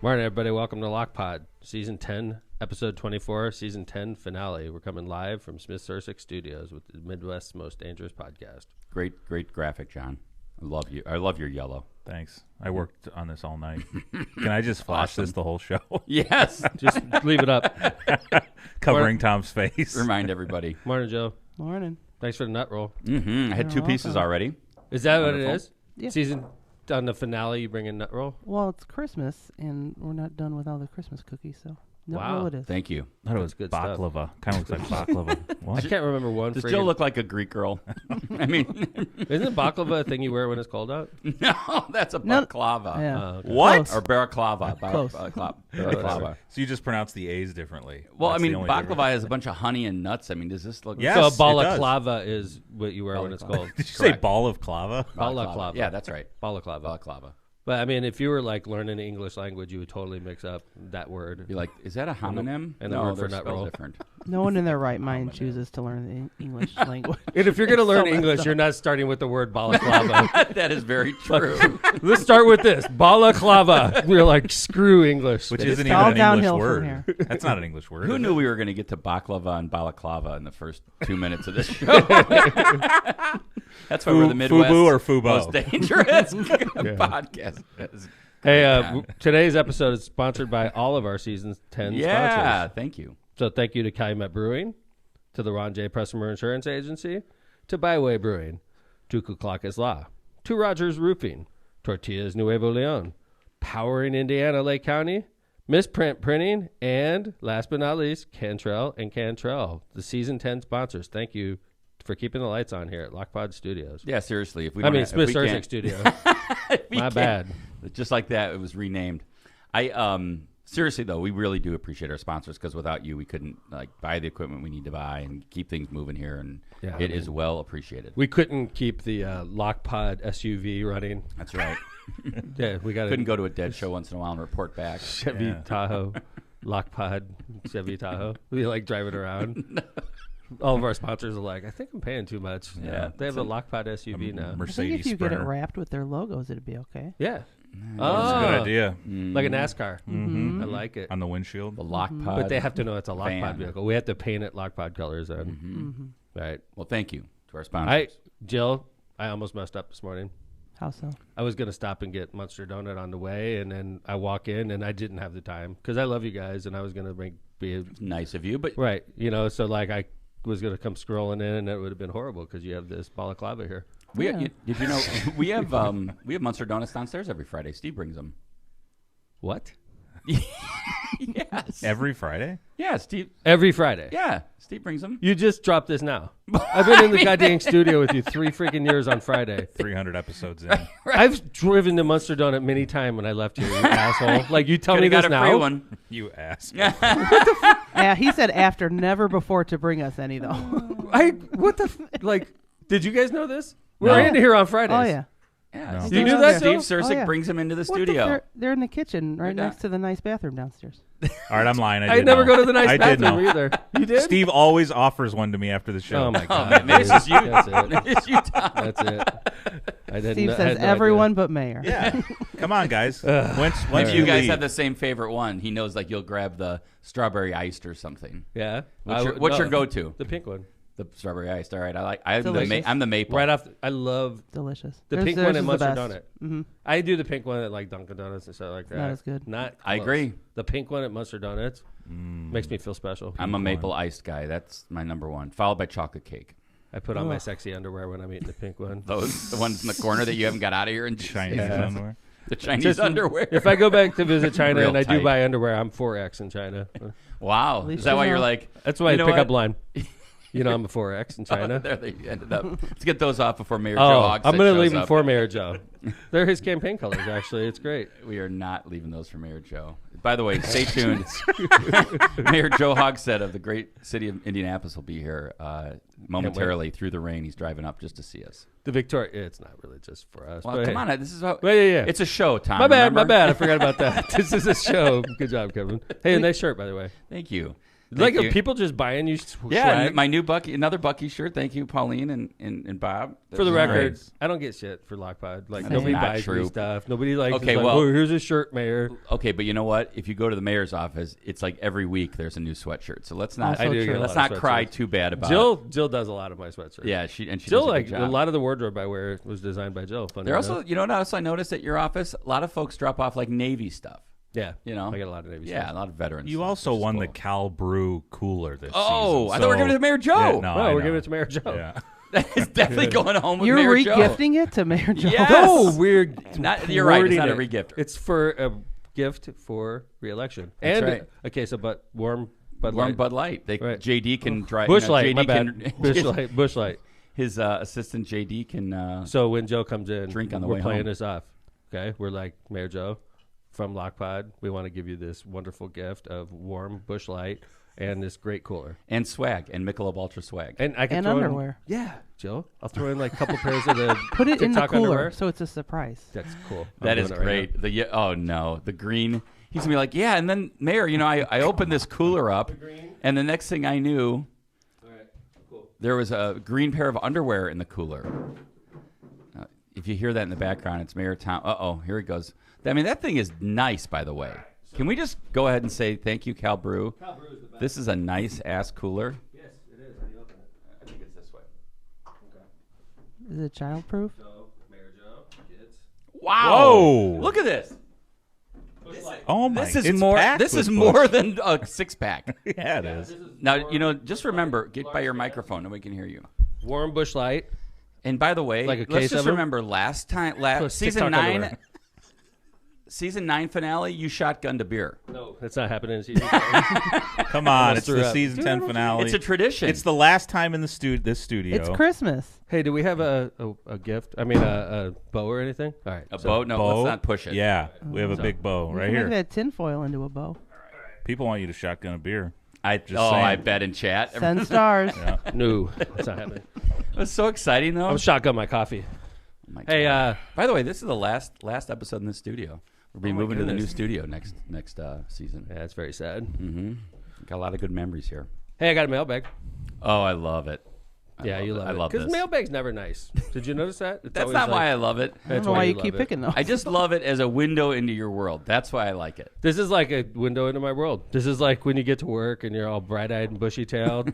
Morning, everybody. Welcome to LockPod, Season 10, Episode 24, Season 10 finale. We're coming live from Smith Sursick Studios with the Midwest's most dangerous podcast. Great graphic, John. I love you. I love your yellow. Thanks. I worked on this all night. Can I just flash this the whole show? Yes. Just leave it up. Covering Tom's face. Remind everybody. Morning, Joe. Morning. Thanks for the nut roll. I had two pieces already. Is that Wonderful. what it is? Yeah. Season on the finale, you bring in nut roll? Well, it's Christmas, and we're not done with all the Christmas cookies, so no, Wow. it is. Thank you. I thought it was That's good stuff. baklava. Kind of looks like baklava. What? I can't remember one. Does friggin- Jill look like a Greek girl? I mean, Isn't baklava a thing you wear when it's cold out? no, that's a No. baklava. Yeah. Okay. What? Close. Or baraklava. Close. Baraklava. So you just pronounce the A's differently. Well, That's I mean, the only baklava difference. has a bunch of honey and nuts. I mean, does this look... Yeah. So a Yes, it does. balaclava is what you wear when it's cold. Did you say Correct. ball of clava? Balaclava. Yeah, that's right. Balaclava. Balaclava. But I mean, if you were like learning the English language, you would totally mix up that word. Be like, is that a homonym? and the no, word for they're nut spelled roll. different. No one in their right mind chooses to learn the English language. And if you're going to learn So English, you're not starting with the word balaclava. That is very true. Let's start with this. Balaclava. We're like, screw English. Which It's isn't all even an English downhill from word. here. That's not an English word. Who is knew it? we were going to get to baklava and balaclava in the first 2 minutes of this show? That's why we're the Midwest Fubu or Fubo? most dangerous podcast. Hey, today's episode is sponsored by all of our Season 10 Yeah, sponsors. thank you. So thank you to Calumet Brewing, to the Ron J. Pressemer Insurance Agency, to Byway Brewing, to Kuklakis Law, to Rogers Roofing, Tortillas Nuevo Leon, Powering Indiana Lake County, Misprint Printing, and last but not least, Cantrell and Cantrell, the Season 10 sponsors. Thank you for keeping the lights on here at LockPod Studios. Yeah, seriously. If we I don't mean, have- Smith if we Sursick can't- Studio. if we My can't- bad. Just like that, it was renamed. Seriously though, we really do appreciate our sponsors because without you, we couldn't buy the equipment we need to buy and keep things moving here, and Yeah, it is well appreciated. We couldn't keep the LockPod SUV running. That's right. Yeah, we got Couldn't go to a dead show once in a while and report back. Chevy Yeah. Tahoe, LockPod Chevy Tahoe. We like driving around. All of our sponsors are like, I think I'm paying too much. Yeah. They have a LockPod SUV now. I think Mercedes if you get it Sprinter. wrapped with their logos, it'd be okay. Yeah. That's a good idea. Like a NASCAR. I like it. On the windshield. The lock pod. But they have to know it's a LockPod Fan. vehicle. We have to paint it LockPod colors then. Right. Well, thank you to our sponsors. Jill, I almost messed up this morning. How so? I was going to stop and get Munster Donut on the way, and then I walk in, and I didn't have the time because I love you guys, and I was going to be Nice of you, but right, so like I was going to come scrolling in, and it would have been horrible because you have this balaclava here. Yeah. did you know we have Munster Donuts downstairs every Friday? Steve brings them. What? Yes. Every Friday? Yeah, Steve. Every Friday. Yeah, Steve brings them. You just dropped this now. I've been in the goddamn studio with you 3 freaking years on Friday. 300 episodes in. I've driven to Munster Donut many times when I left you, you asshole. Like, you tell me Coulda this got a free now? one. You ass. Yeah, he said after, never before to bring us any, though. Did you guys know this? No. We're in here on Fridays. Oh, yeah. Yeah, No. Steve, You knew that, Steve Joe? Sursick Oh, yeah. brings them into the What studio. They're in the kitchen right They're next to the nice bathroom downstairs. All right, I'm lying. I did never know. go to the nice I did bathroom know. either. You did? Steve always offers one to me after the show. Oh, my Oh, God. maybe this is you. That's it. Maybe it's you, Tom. That's it. I didn't Steve know- I says had no everyone but Mayor. Yeah. Come on, guys. Once If you you guys leave. have the same favorite one, he knows you'll grab the strawberry iced or something. idea. Yeah. What's your go-to? The pink one. The strawberry iced. All right, I'm Delicious. the maple. Right off. I love Delicious. the Theirs- pink theirs one at is the Munster best. Donut. Mm-hmm. I do the pink one at like Dunkin' Donuts and stuff like that. Not as good. Not I close. agree. The pink one at Munster Donuts makes me feel special. I'm a maple iced guy. That's my number one, followed by chocolate cake. I put on my sexy underwear when I'm eating the pink one. Those the ones in the corner that you haven't got out of here and Chinese Yeah. underwear. the Chinese Just- underwear. If I go back to visit China Real and I do tight. buy underwear, I'm 4X in China. Wow, least is that you why you're know. like? That's why you I know pick what? up line. You know I'm a 4X in China. There they ended up. Let's get those off before Mayor Joe Oh, Hogsett I'm going to shows leave them up. for Mayor Joe. They're his campaign colors, actually. It's great. We are not leaving those for Mayor Joe. By the way, stay tuned. Mayor Joe Hogsett of the great city of Indianapolis will be here momentarily through the rain. He's driving up just to see us. The Victoria, it's not really just for us. Well, but come hey. on. This is how, Well, yeah. It's a show, Tom. My bad, remember? my bad. I forgot about that. This is a show. Good job, Kevin. Hey, a nice shirt, by the way. Thank you. Like, you. are people just buying you Yeah, swag? and my new Bucky, another Bucky shirt. Thank you, Pauline and Bob. For the That's record, nice. I don't get shit for Lockpod. Like, Same. nobody Not buys true. me stuff. Nobody like, Okay, is like, well- oh, here's a shirt, Mayor. Okay, but you know what? If you go to the mayor's office, it's like every week there's a new sweatshirt. So let's not Also I do get a let's lot of not cry sweatshirts. too bad about Jill does a lot of my sweatshirts. Yeah, she does Jill, a good like, job. a lot of the wardrobe I wear was designed by Jill. Funny There enough. also, you know what else I noticed at your office? A lot of folks drop off like Navy stuff. Yeah. You know? I got a lot of Navy Yeah, stuff. a lot of veterans. You stuff, also which is won the cool. Cal Brew cooler this Oh, season. I thought we were giving it to Mayor Joe. Yeah, no, No, I we're know. giving it to Mayor Joe. Yeah. It's definitely going home with You're Mayor Joe. re-gifting it to Mayor Joe. Yes. No, we're You're right. It's wording not a it. regift. It's for a gift for re-election. That's And right. a case of warm Bud Warm Light. Bud Light. Right. JD can drive. Bush Light, JD my can, bad. Bush Light. His assistant JD can. So when Joe comes in, Drink on the we're way playing home. this off. Okay, we're like, Mayor Joe from Lockpod, we want to give you this wonderful gift of warm Bush Light and this great cooler. and swag and Michelob Ultra swag. And I can And throw underwear. In, yeah, Joe. I'll throw in like a couple pairs of the Put it in the TikTok cooler underwear. so it's a surprise. That's cool. That I'm is doing it right great. Oh no, the green. He's gonna be like, yeah, and then Mayor, you know, I opened this cooler up, and the next thing I knew, there was a green pair of underwear in the cooler. If you hear that in the background, it's Mayor Tom. Here it goes. I mean, that thing is nice, by the way. Can we just go ahead and say thank you, Cal Brew? Cal Brew is the best. This is a nice ass cooler. Yes, it is. How do you open it? I think it's this way. Is it childproof? So, Mayor Joe, kids. Wow! Whoa. Look at this. Oh my! This is it's more. packed This with is Bush. more than a six pack. Yeah, it is. Now you know. Just remember, get by your microphone, nobody can hear you. Warm Bush Light. And by the way, Like a let's case just of 'em? remember last time, Plus season TikTok 9, underwear. season 9 finale, you shotgunned a beer. No, that's not happening in season 10. Come on, Almost it's threw the up. season 10 finale. It's a tradition. It's the last time in the this studio. It's Christmas. Hey, do we have a gift? I mean, a bow or anything? All right. a so- bow. No, bow. let's not push it. Yeah, we have a big bow You right can here. make that tinfoil into a bow. People want you to shotgun a beer. Just saying. I bet in chat. Send stars. Yeah. No, that's not happening. It was so exciting though. I'm shotgun my coffee. Oh my Hey, God. By the way, this is the last episode in the studio. We'll be Oh, my moving to the new goodness. studio next season. Yeah, it's very sad. Mm-hmm. Got a lot of good memories here. Hey, I got a mailbag. Oh, I love it. Yeah, you love it. I love Because this. mailbag's never nice. Did you notice that? It's That's always not like- why I love it. I don't That's know why you love keep it. picking those. I just love it as a window into your world. That's why I like it. This is like a window into my world. This is like when you get to work and you're all bright-eyed and bushy-tailed,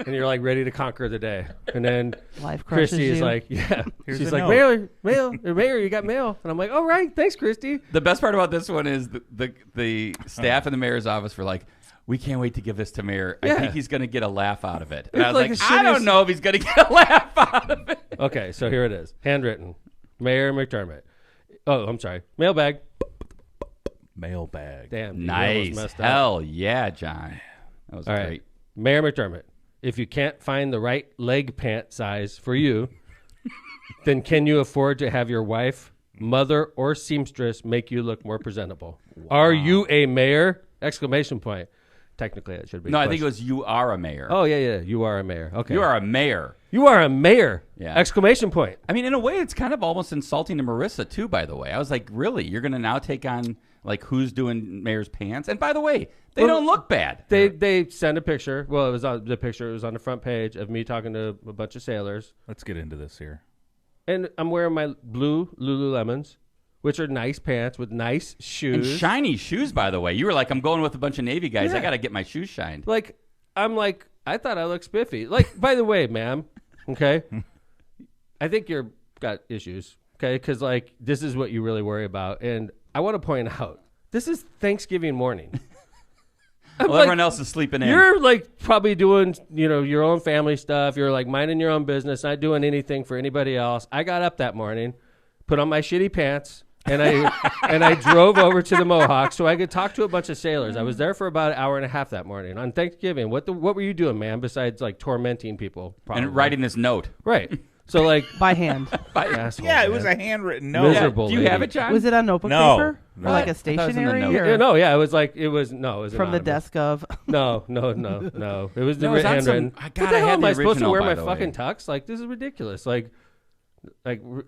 and you're like ready to conquer the day. And then Life crushes Christy is you. like, yeah. Here's She's a like, note. Mayor, you got mail. And I'm like, all right, thanks, Christy. The best part about this one is the staff in the mayor's office were like, we can't wait to give this to Mayor. I Yeah. think he's going to get a laugh out of it. And It's I was like like, the I don't shittiest- know if he's going to get a laugh out of it. Okay, so here it is. Handwritten. Mayor McDermott. Oh, I'm sorry. Mailbag. Mailbag. Damn. you Nice. almost messed up. Hell yeah, John. That was All great. right. Mayor McDermott, if you can't find the right leg pant size for you, then can you afford to have your wife, mother, or seamstress make you look more presentable? Are you a mayor? Exclamation point. Technically, it should be. No, I think it was you are a mayor. Oh, yeah. You are a mayor. Okay. You are a mayor. You are a mayor. Yeah. Exclamation point. I mean, in a way, it's kind of almost insulting to Marissa, too, by the way. I was like, really? You're going to now take on, like, who's doing mayor's pants? And by the way, they Well, don't look bad. They sent a picture. Well, it was on the picture. It was on the front page of me talking to a bunch of sailors. Let's get into this here. And I'm wearing my blue Lululemons, which are nice pants with nice And shoes. shiny shoes, by the way. You were like, I'm going with a bunch of Navy guys. Yeah. I got to get my shoes shined. Like, I thought I looked spiffy. Like, by the way, ma'am, okay, I think you're got issues, okay, because, like, this is what you really worry about. And I want to point out, this is Thanksgiving morning. I'm Well, like, everyone else is sleeping in. you're, like, probably doing, your own family stuff. You're, like, minding your own business, not doing anything for anybody else. I got up that morning, put on my shitty pants, and I drove over to the Mohawk so I could talk to a bunch of sailors. I was there for about an hour and a half that morning on Thanksgiving. What were you doing, man? Besides like tormenting people, probably. and writing this note. right? So like, By hand. asshole, Yeah, it man. was a handwritten note. Miserable. Do you lady. have it, John? Was it on notebook No. paper? No. Or like a I thought it was in the stationery? note. Or Yeah, no, yeah, it was from the anonymous. desk of. No. It was the No, it's on some- handwritten. God, What the I hell had am the I supposed to original, wear by my the fucking way. tux? Like, this is ridiculous. Like,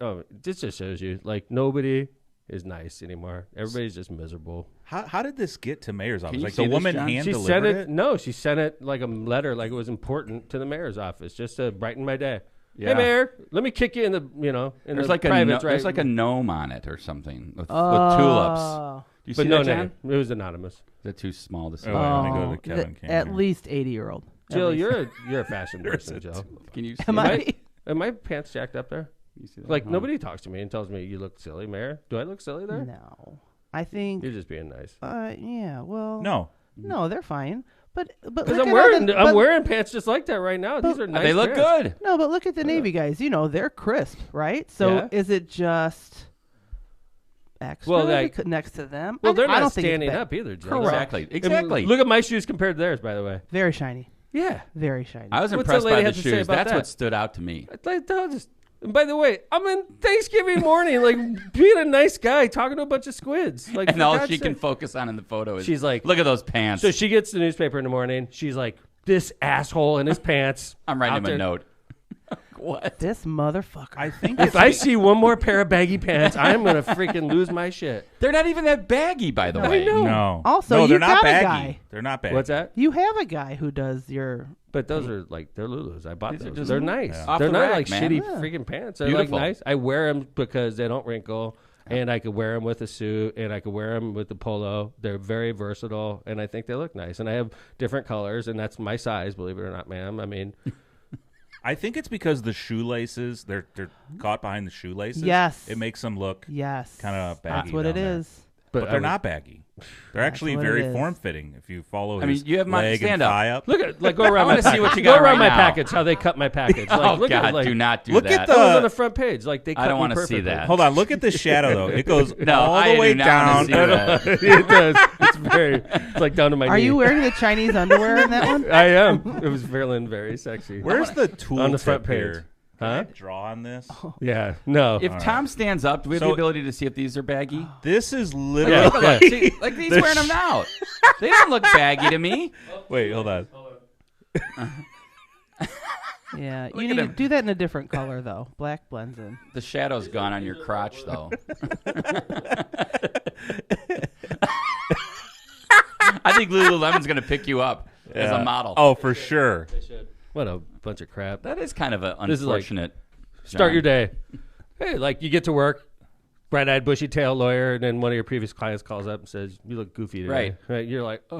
oh, this just shows you, like, nobody is nice anymore. Everybody's just miserable. How did this get to mayor's office? you Like see the this, woman John? hand She delivered sent it? it. No, she sent it like a letter, like it was important to the mayor's office, just to brighten my day. Yeah. Hey, mayor, let me kick you in the, in There's the like privates, right? there's like a gnome on it or something with tulips. Do you see But no that, John? name. It was anonymous. Is that too small to see? Oh, let me go to Kevin. At least 80-year-old. Jill, you're a fashion person, Jill. Can you see Am that? I? Are my pants jacked up there? You see that? Like, Oh. nobody talks to me and tells me you look silly, Mayor. Do I look silly there? No. I think. You're just being nice. Yeah. Well. No. They're fine. But Because look I'm at wearing all the- wearing pants just like that right now. These are nice. They look pants. good. No, but look at the Navy guys. They're crisp, right? So Yeah. is it just extra Well, like- next to them? Well, they're I not don't think it's standing bad. up either, Jill. Correct. Exactly. Look at my shoes compared to theirs, by the way. Very shiny. Yeah. Very shiny. I was What's impressed that lady by the have to say shoes. about That's that? what stood out to me. And by the way, I'm in Thanksgiving morning, like being a nice guy, talking to a bunch of squids. Like, And for all God's she can sake. focus on in the photo is She's like, look at those pants. So she gets the newspaper in the morning. She's like, this asshole in his pants. I'm writing out him a there. note. What? This motherfucker. I think If I see one more pair of baggy pants, I'm gonna freaking lose my shit. They're not even that baggy, by the way. know. no. Also, no, you they're not got a baggy. guy. They're not baggy. What's that? You have a guy who does your. But those are like they're Lulus. I bought These are those. just- They're nice. Yeah. Off They're the not rack, like man. shitty Yeah. freaking pants. They're Beautiful. like nice. I wear them because they don't wrinkle, and I could wear them with a suit, and I could wear them with the polo. They're very versatile, and I think they look nice. And I have different colors, and that's my size. Believe it or not, ma'am. I mean, I think it's because the shoelaces, they're caught behind the shoelaces. Yes. It makes them look Yes. kind of baggy. That's what it down there. is. but But I they're would- not baggy. They're actually what it very is. form-fitting if you follow I mean, his you have my- leg stand and up. thigh up. Look at go around wanna my see package. what you Go got around right my now. package. How they cut my package. Like, Oh, look God, at like, do not do look that. at that was the- on the front page. Like they cut I don't me want to see perfectly. that. Hold on, look at this shadow, though. It goes No, all I the way do not down. want to see that. It does. It's very. It's like down to my knee. Are you wearing the Chinese underwear in that one? I am. It was very sexy. Where's the tool on the front tip page? here? Can Huh? I draw on this? Yeah. No. If Tom stands up, do we have So- the ability to see if these are baggy? This is Yeah. literally. Look, see, like he's wearing them now. They don't look baggy to me. Wait, hold on. Yeah. Look You at need to him. do that in a different color, though. Black blends in. The shadow's gone on your crotch, though. I think Lululemon's going to pick you up as a model. Oh, for sure. What a bunch of crap. That is kind of an This is like- unfortunate. Start John. your day. Hey, like you get to work, bright-eyed, bushy-tailed lawyer, and then one of your previous clients calls up and says, "You look goofy today." Right. You're like, "Oh,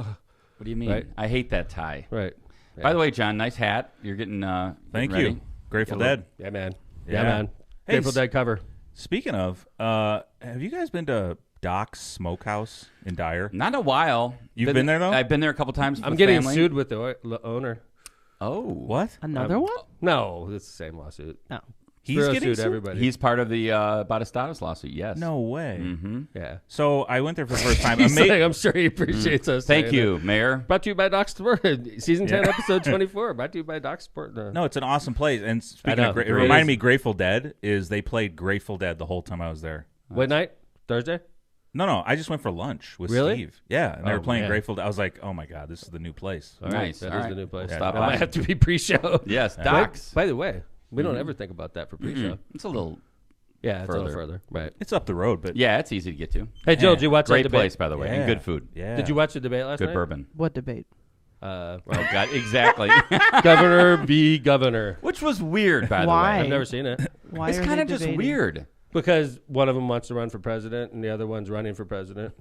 What do you mean? Right. I hate that tie. right." By the way, John, nice hat. You're getting Thank getting you. ready. Grateful Yeah, Dead. Yeah, man. Yeah. Yeah, man. Hey, Grateful Dead cover. Speaking of, have you guys been to Doc's Smokehouse in Dyer? Not in a while. You've been there, though? I've been there a couple times. I'm with getting family. sued with the owner. Oh, What? Another one? No, it's the same lawsuit. No. He's Spiro getting sued sued? everybody. He's part of the Batistados lawsuit. Yes. No way. Mm-hmm. yeah. So I went there for the first time. He's Ama- like, I'm sure he appreciates us. Thank saying you, that. Mayor. Brought to you by Doc Sport. Season 10, Yeah. episode 24. Brought to you by Doc Sport. No, it's an awesome place. And speaking know. of, it It reminded is. me Grateful Dead is they played Grateful Dead the whole time I was there. What night? Thursday? No, I just went for lunch with Really? Steve. Yeah, and they were Oh, playing man. Grateful Dead. I was like, oh my god, this is the new place. All right, Nice. that All is right. the new place. We'll stop That by. might have to be pre-show. Yes, By- Docs. By the way, we don't ever think about that for pre-show. It's a little. Yeah, it's a little Further. ford Right. It's up the road, but Yeah, it's easy to get to. Hey, Joe, did you watch that Great debate? place, by the way, and Yeah. good food. Yeah. Did you watch the debate last Good night? bourbon. What debate? Oh God, exactly. Governor be governor. Which was weird, by the Why? way. I've never seen it. Why It's are kind they of just debating? weird. Because one of them wants to run for president and the other one's running for president.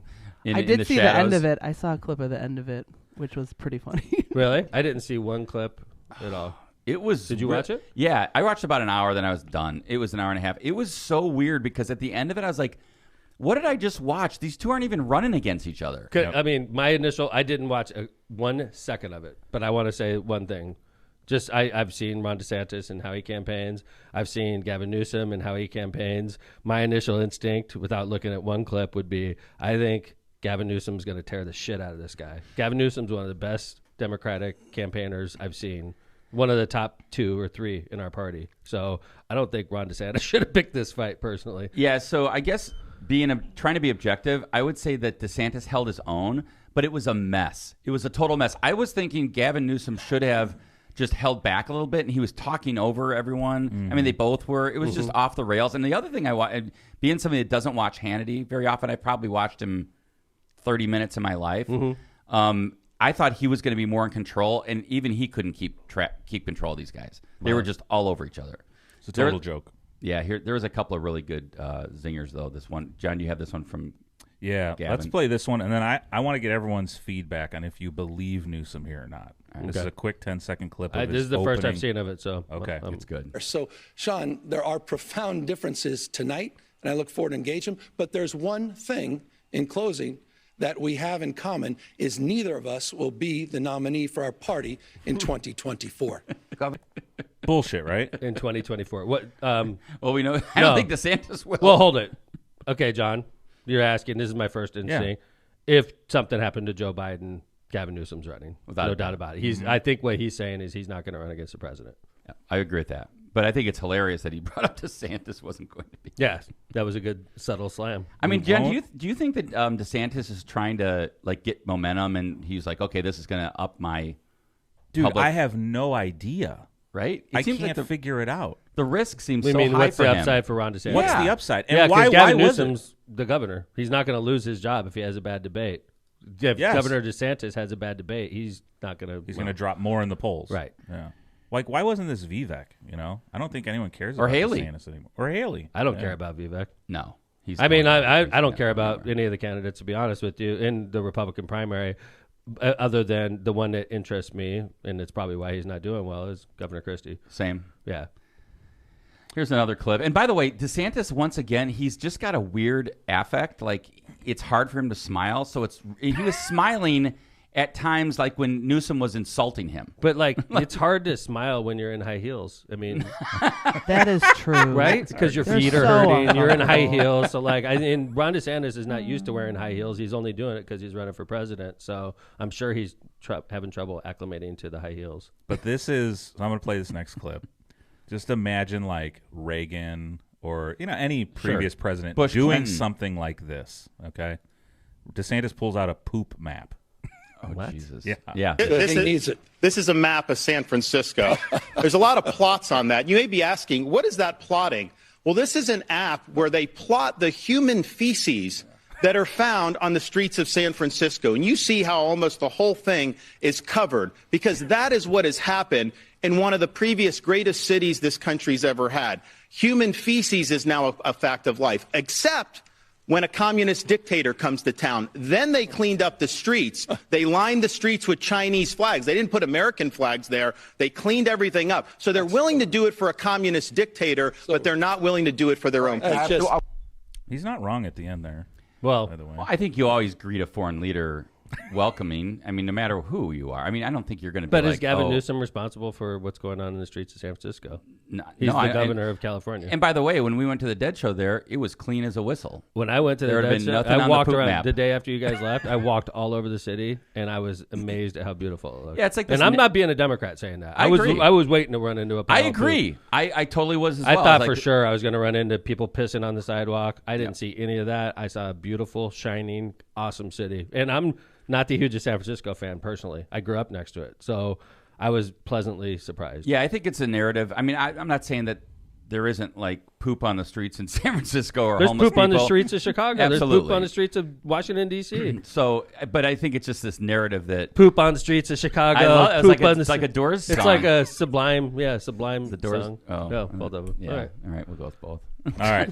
I In did the see shadows. the end of it. I saw a clip of the end of it, which was pretty funny. Really? I didn't see one clip at all. It was. Did you watch it? Yeah, I watched about an hour, then I was done. It was an hour and a half. It was so weird because at the end of it, I was like, "What did I just watch? These two aren't even running against each other." I mean, I didn't watch 1 second of it, but I want to say one thing. Just I've seen Ron DeSantis and how he campaigns. I've seen Gavin Newsom and how he campaigns. My initial instinct, without looking at one clip, would be I think Gavin Newsom's going to tear the shit out of this guy. Gavin Newsom's one of the best Democratic campaigners I've seen. One of the top 2 or 3 in our party. So I don't think Ron DeSantis should have picked this fight personally. Yeah, so I guess trying to be objective, I would say that DeSantis held his own, but it was a mess. It was a total mess. I was thinking Gavin Newsom should have just held back a little bit, and he was talking over everyone. Mm-hmm. I mean, they both were. It was just off the rails. And the other thing being somebody that doesn't watch Hannity very often, I probably watched him 30 minutes in my life. I thought he was going to be more in control, and even he couldn't keep control of these guys. They were just all over each other. It's a total joke. Yeah, there was a couple of really good zingers, though. This one, John, do you have this one from Gavin? Let's play this one, and then I want to get everyone's feedback on if you believe Newsom here or not. This is a quick 10-second clip of This is the first I've seen of it, so okay. It's good. So, Sean, there are profound differences tonight, and I look forward to engage them. But there's one thing in closing that we have in common is neither of us will be the nominee for our party in 2024. Bullshit, right? in 2024. What? Well, we know. I don't think DeSantis will. Well, hold it. Okay, John, you're asking. This is my first instinct. If something happened to Joe Biden, Gavin Newsom's running. No doubt about it. I think what he's saying is he's not going to run against the president. Yeah, I agree with that. But I think it's hilarious that he brought up DeSantis wasn't going to be. Yes, that was a good subtle slam. I mean, Jen, do you think that DeSantis is trying to get momentum, and he's like, okay, this is going to up my public... I have no idea. Right? I can't figure it out. The risk seems so high what's for the him. upside for Ron DeSantis? What's the upside? And Yeah, why Gavin was Newsom's the governor. He's not going to lose his job if he has a bad debate. If Governor DeSantis has a bad debate, he's not going to... He's going to drop more in the polls. Right. Yeah. Like, why wasn't this Vivek? I don't think anyone cares about Haley. DeSantis anymore. Or Haley. I don't care about Vivek. No. I don't care about any of the candidates, to be honest with you, in the Republican primary, other than the one that interests me, and it's probably why he's not doing well, is Governor Christie. Same. Yeah. Here's another clip. And by the way, DeSantis, once again, he's just got a weird affect. Like, it's hard for him to smile. So he was smiling at times like when Newsom was insulting him. But, it's hard to smile when you're in high heels. I mean... That is true. Right? Because your feet are hurting. You're in high heels. So, and Ron DeSantis is not used to wearing high heels. He's only doing it because he's running for president. So I'm sure he's having trouble acclimating to the high heels. But this is... I'm going to play this next clip. Just imagine, Reagan or, any previous president Bush doing Clinton. something like this, okay? DeSantis pulls out a poop map. Oh, What? Jesus. Yeah. This is a map of San Francisco. There's a lot of plots on that. You may be asking, what is that plotting? Well, this is an app where they plot the human feces that are found on the streets of San Francisco. And you see how almost the whole thing is covered, because that is what has happened in one of the previous greatest cities this country's ever had. Human feces is now a fact of life, except when a communist dictator comes to town. Then they cleaned up the streets. They lined the streets with Chinese flags. They didn't put American flags there. They cleaned everything up. So they're willing to do it for a communist dictator, but they're not willing to do it for their own people. He's not wrong at the end there. Well, by the way. Well, I think you always greet a foreign leader welcoming. I mean, no matter who you are. I mean, I don't think you're going to be But is Gavin Newsom responsible for what's going on in the streets of San Francisco? He's the governor of California. And by the way, when we went to the Dead Show there, it was clean as a whistle. When I went to the Dead Show, I walked around the day after you guys left. I walked all over the city, and I was amazed at how beautiful it looked. Yeah, it's like this. And I'm not being a Democrat saying that. I agree. I was waiting to run into a pile I of agree. poop. I totally was as well. I thought for sure I was going to run into people pissing on the sidewalk. I didn't see any of that. I saw a beautiful, shining, awesome city. And I'm not the hugest San Francisco fan personally. I grew up next to it. So I was pleasantly surprised. Yeah, I think it's a narrative. I mean, I'm not saying that there isn't poop on the streets in San Francisco or There's homeless poop on the people. streets of Chicago. Absolutely. There's poop on the streets of Washington, D.C. So, but I think it's just this narrative that Poop on the streets of Chicago. It's like a Doors It's song. like a Sublime The Doors song. Oh, No, both of them. Yeah. All right, we'll go with both. All right.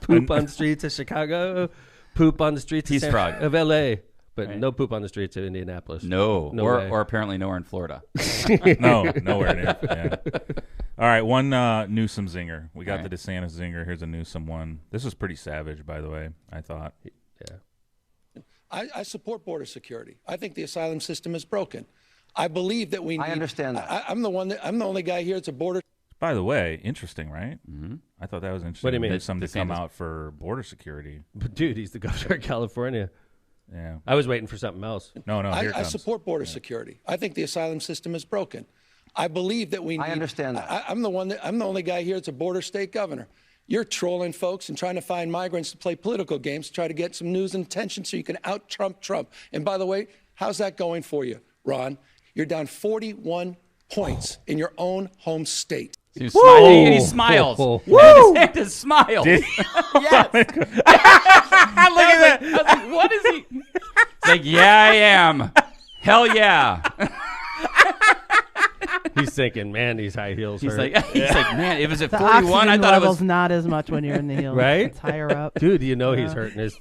Poop on the streets of Chicago. Poop on the streets Peace frog. of L.A. But Right. no poop on the streets of Indianapolis. No, way. or apparently nowhere in Florida. No, nowhere near. Yeah. All right, one Newsom zinger. We got All right. the DeSantis zinger. Here's a Newsom one. This was pretty savage, by the way, I thought. Yeah. I support border security. I think the asylum system is broken. I believe that we need... I understand that. I'm the only guy here that's a border... By the way, interesting, right? Mm-hmm. I thought that was interesting. What do you mean? Newsom to come DeSantis. out for border security. But dude, he's the governor of California. Yeah. I was waiting for something else. No, here it I comes. support border security. I think the asylum system is broken. I believe that we need... I understand that. I'm the only guy here that's a border state governor. You're trolling folks and trying to find migrants to play political games to try to get some news and attention so you can out-Trump Trump. And by the way, how's that going for you, Ron? You're down 41 points in your own home state. He was smiling, and he smiles. Woo! DeSantis smiles. Did Yes. Look at that. I was like, what is he? It's like, yeah, I am. Hell yeah. He's thinking, man, these high heels He's hurt. like, man, it was at The 41. oxygen I thought it level's was. not as much when you're in the heels. Right? It's higher up. Dude, you know he's hurting. His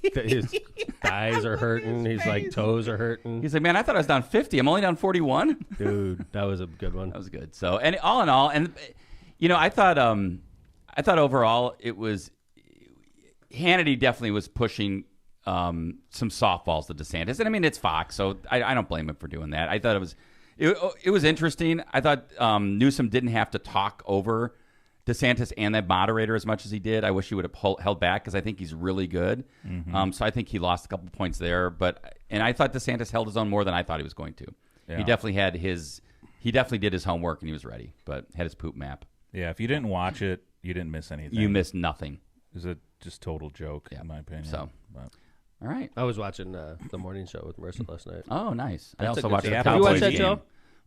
thighs are hurting. His like toes are hurting. He's like, man, I thought I was down 50. I'm only down 41. Dude, that was a good one. That was good. So, and all in all, and I thought overall it was Hannity definitely was pushing some softballs to DeSantis, and I mean it's Fox, so I don't blame him for doing that. I thought it was interesting. I thought Newsom didn't have to talk over DeSantis and that moderator as much as he did. I wish he would have held back because I think he's really good. Mm-hmm. So I think he lost a couple points there, and I thought DeSantis held his own more than I thought he was going to. Yeah. He definitely did his homework and he was ready, but had his poop map. Yeah, if you didn't watch it, you didn't miss anything. You missed nothing. It was a just total joke, in my opinion. So, but. All right. I was watching the morning show with Marissa last night. Oh, nice. I That's also a good watched show. the Have you Cowboys watched that game. show?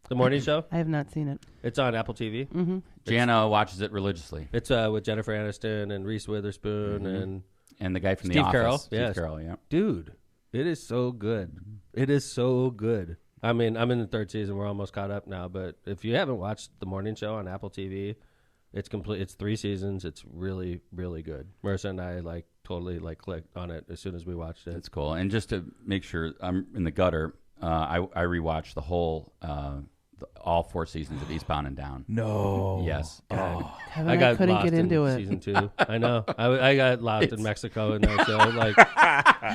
The morning show? I have not seen it. It's on Apple TV. Mm-hmm. Jana watches it religiously. It's with Jennifer Aniston and Reese Witherspoon and the guy from Steve The Carell. Office. Steve Carell, yeah. Dude, it is so good. It is so good. I mean, I'm in the third season. We're almost caught up now. But if you haven't watched the morning show on Apple TV, it's complete. It's 3 seasons. It's really, really good. Marissa and I totally clicked on it as soon as we watched it. It's cool. And just to make sure I'm in the gutter, I rewatched the whole all 4 seasons of Eastbound and Down. No. Yes. Kevin, I got couldn't lost get into in it. season 2. I know. I got lost in Mexico in that show.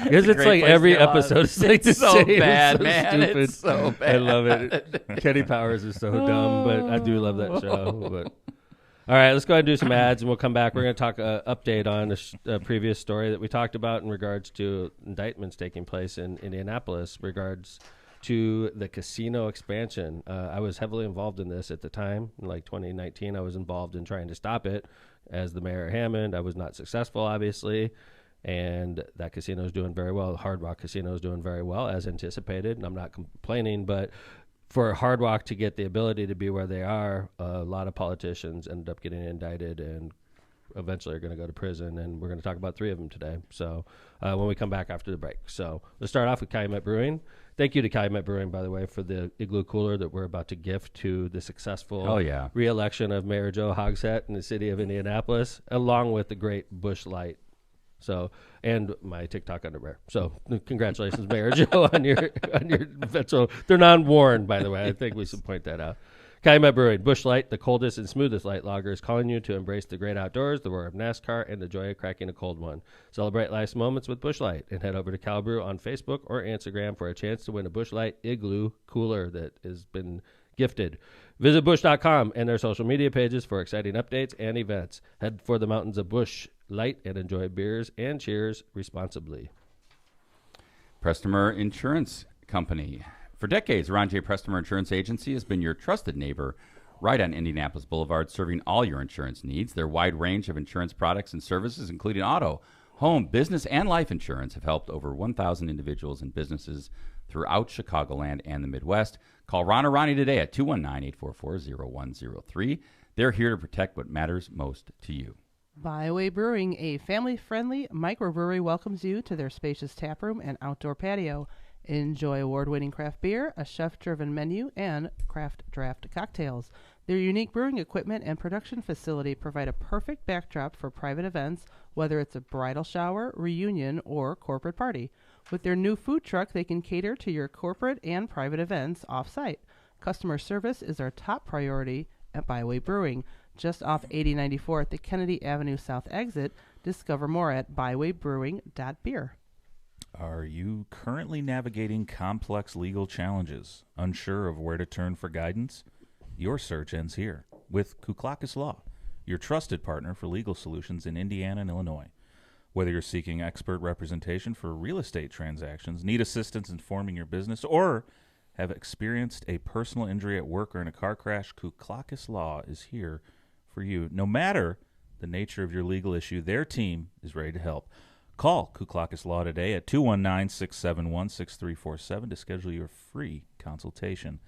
Because it's great place every to get lost. episode is like the It's so same. bad, It's so man. stupid. It's so bad. I love it. Kenny Powers is so dumb, but I do love that show. But all right, let's go ahead and do some ads, and we'll come back. We're going to talk update on a previous story that we talked about in regards to indictments taking place in Indianapolis, regards to the casino expansion. I was heavily involved in this at the time. In 2019, I was involved in trying to stop it as the mayor of Hammond. I was not successful, obviously, and that casino is doing very well. Hard Rock Casino is doing very well, as anticipated, and I'm not complaining, but for Hard Rock to get the ability to be where they are, a lot of politicians ended up getting indicted and eventually are going to go to prison, and we're going to talk about 3 of them today. So when we come back after the break. So let's start off with Calumet Brewing. Thank you to Calumet Brewing, by the way, for the Igloo Cooler that we're about to gift to the successful re-election of Mayor Joe Hogsett in the city of Indianapolis, along with the great Busch Light. So, and my TikTok underwear. So, congratulations, Mayor Joe, on your eventual. They're non-worn, by the way. I think we should point that out. Calumet Brewing, Busch Light, the coldest and smoothest light lager, is calling you to embrace the great outdoors, the roar of NASCAR, and the joy of cracking a cold one. Celebrate life's moments with Busch Light, and head over to Cal Brew on Facebook or Instagram for a chance to win a Busch Light Igloo Cooler that has been gifted. Visit Busch.com and their social media pages for exciting updates and events. Head for the mountains of Busch Light and enjoy beers and cheers responsibly. Prestmer Insurance Company. For decades, Ron J. Prestmer Insurance Agency has been your trusted neighbor right on Indianapolis Boulevard, serving all your insurance needs. Their wide range of insurance products and services, including auto, home, business, and life insurance, have helped over 1,000 individuals and businesses throughout Chicagoland and the Midwest. Call Ron or Ronnie today at 219-844-0103. They're here to protect what matters most to you. Byway Brewing, a family-friendly microbrewery, welcomes you to their spacious taproom and outdoor patio. Enjoy award-winning craft beer, a chef-driven menu, and craft draft cocktails. Their unique brewing equipment and production facility provide a perfect backdrop for private events, whether it's a bridal shower, reunion, or corporate party. With their new food truck, they can cater to your corporate and private events off-site. Customer service is our top priority at Byway Brewing, just off 8094 at the Kennedy Avenue South exit. Discover more at bywaybrewing.beer. Are you currently navigating complex legal challenges, unsure of where to turn for guidance? Your search ends here with Kuklakis Law, your trusted partner for legal solutions in Indiana and Illinois. Whether you're seeking expert representation for real estate transactions, need assistance in forming your business, or have experienced a personal injury at work or in a car crash, Kuklakis Law is here for you. No matter the nature of your legal issue, their team is ready to help. Call Kuklakis Law today at 219-671-6347 to schedule your free consultation.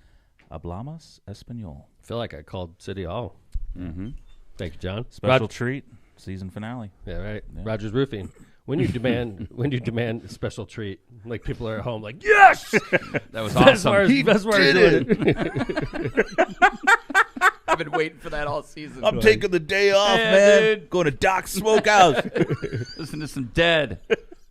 Hablamos Español. I feel like I called City Hall. Mm-hmm. Thank you, John. Special treat, season finale. Yeah, right. Yeah. Rogers Roofing. When you demand a special treat, like people are at home, like yes, That was That's awesome. why we're doing it. I've been waiting for that all season. I'm taking the day off, Yeah, man. dude. Going to Doc's Smokehouse. Listen to some Dead.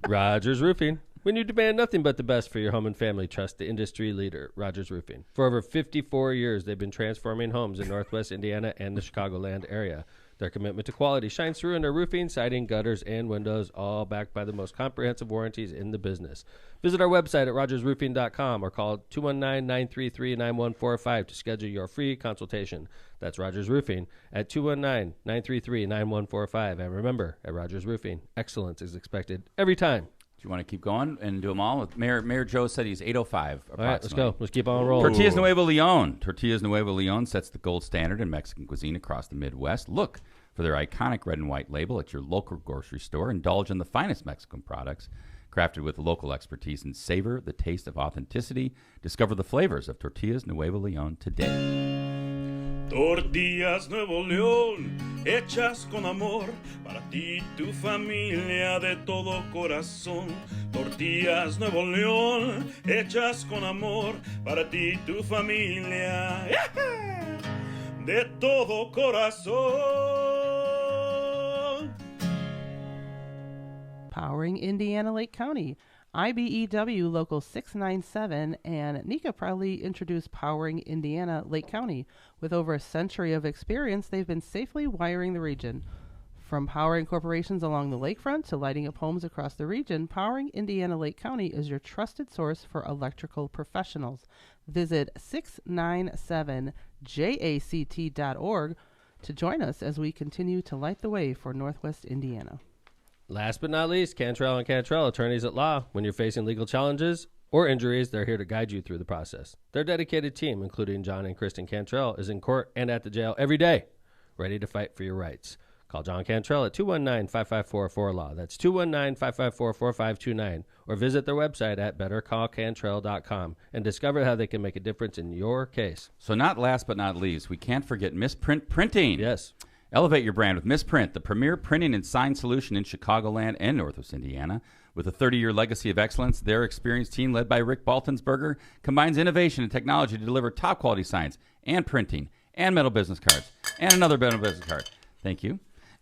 Rogers Roofing. When you demand nothing but the best for your home and family, trust the industry leader, Rogers Roofing. For over 54 years, they've been transforming homes in Northwest Indiana and the Chicagoland area. Their commitment to quality shines through in their roofing, siding, gutters, and windows, all backed by the most comprehensive warranties in the business. Visit our website at rogersroofing.com or call 219-933-9145 to schedule your free consultation. That's Rogers Roofing at 219-933-9145. And remember, at Rogers Roofing, excellence is expected every time. Do you want to keep going and do them all? Mayor Joe said he's 8:05 approximately. All right, let's go. Let's keep on rolling. Tortillas Nuevo Leon. Tortillas Nuevo Leon sets the gold standard in Mexican cuisine across the Midwest. Look for their iconic red and white label at your local grocery store. Indulge in the finest Mexican products crafted with local expertise and savor the taste of authenticity. Discover the flavors of Tortillas Nuevo Leon today. Tortillas Nuevo León, hechas con amor, para ti y tu familia de todo corazón. Tortillas Nuevo León, hechas con amor, para ti y tu familia de todo corazón. Powering Indiana Lake County. IBEW Local 697 and NECA proudly introduced Powering Indiana Lake County. With over a century of experience, they've been safely wiring the region. From powering corporations along the lakefront to lighting up homes across the region, Powering Indiana Lake County is your trusted source for electrical professionals. Visit 697jact.org to join us as we continue to light the way for Northwest Indiana. Last but not least, Cantrell & Cantrell, attorneys at law. When you're facing legal challenges or injuries, they're here to guide you through the process. Their dedicated team, including John and Kristen Cantrell, is in court and at the jail every day, ready to fight for your rights. Call John Cantrell at 219-554-4LAW. That's 219-554-4529. Or visit their website at bettercallcantrell.com and discover how they can make a difference in your case. So not last but not least, we can't forget Misprint Printing. Yes. Elevate your brand with Misprint, the premier printing and sign solution in Chicagoland and Northwest Indiana. With a 30-year legacy of excellence, their experienced team, led by Rick Baltonsberger, combines innovation and technology to deliver top-quality signs and printing and metal business cards and another metal business card. Thank you.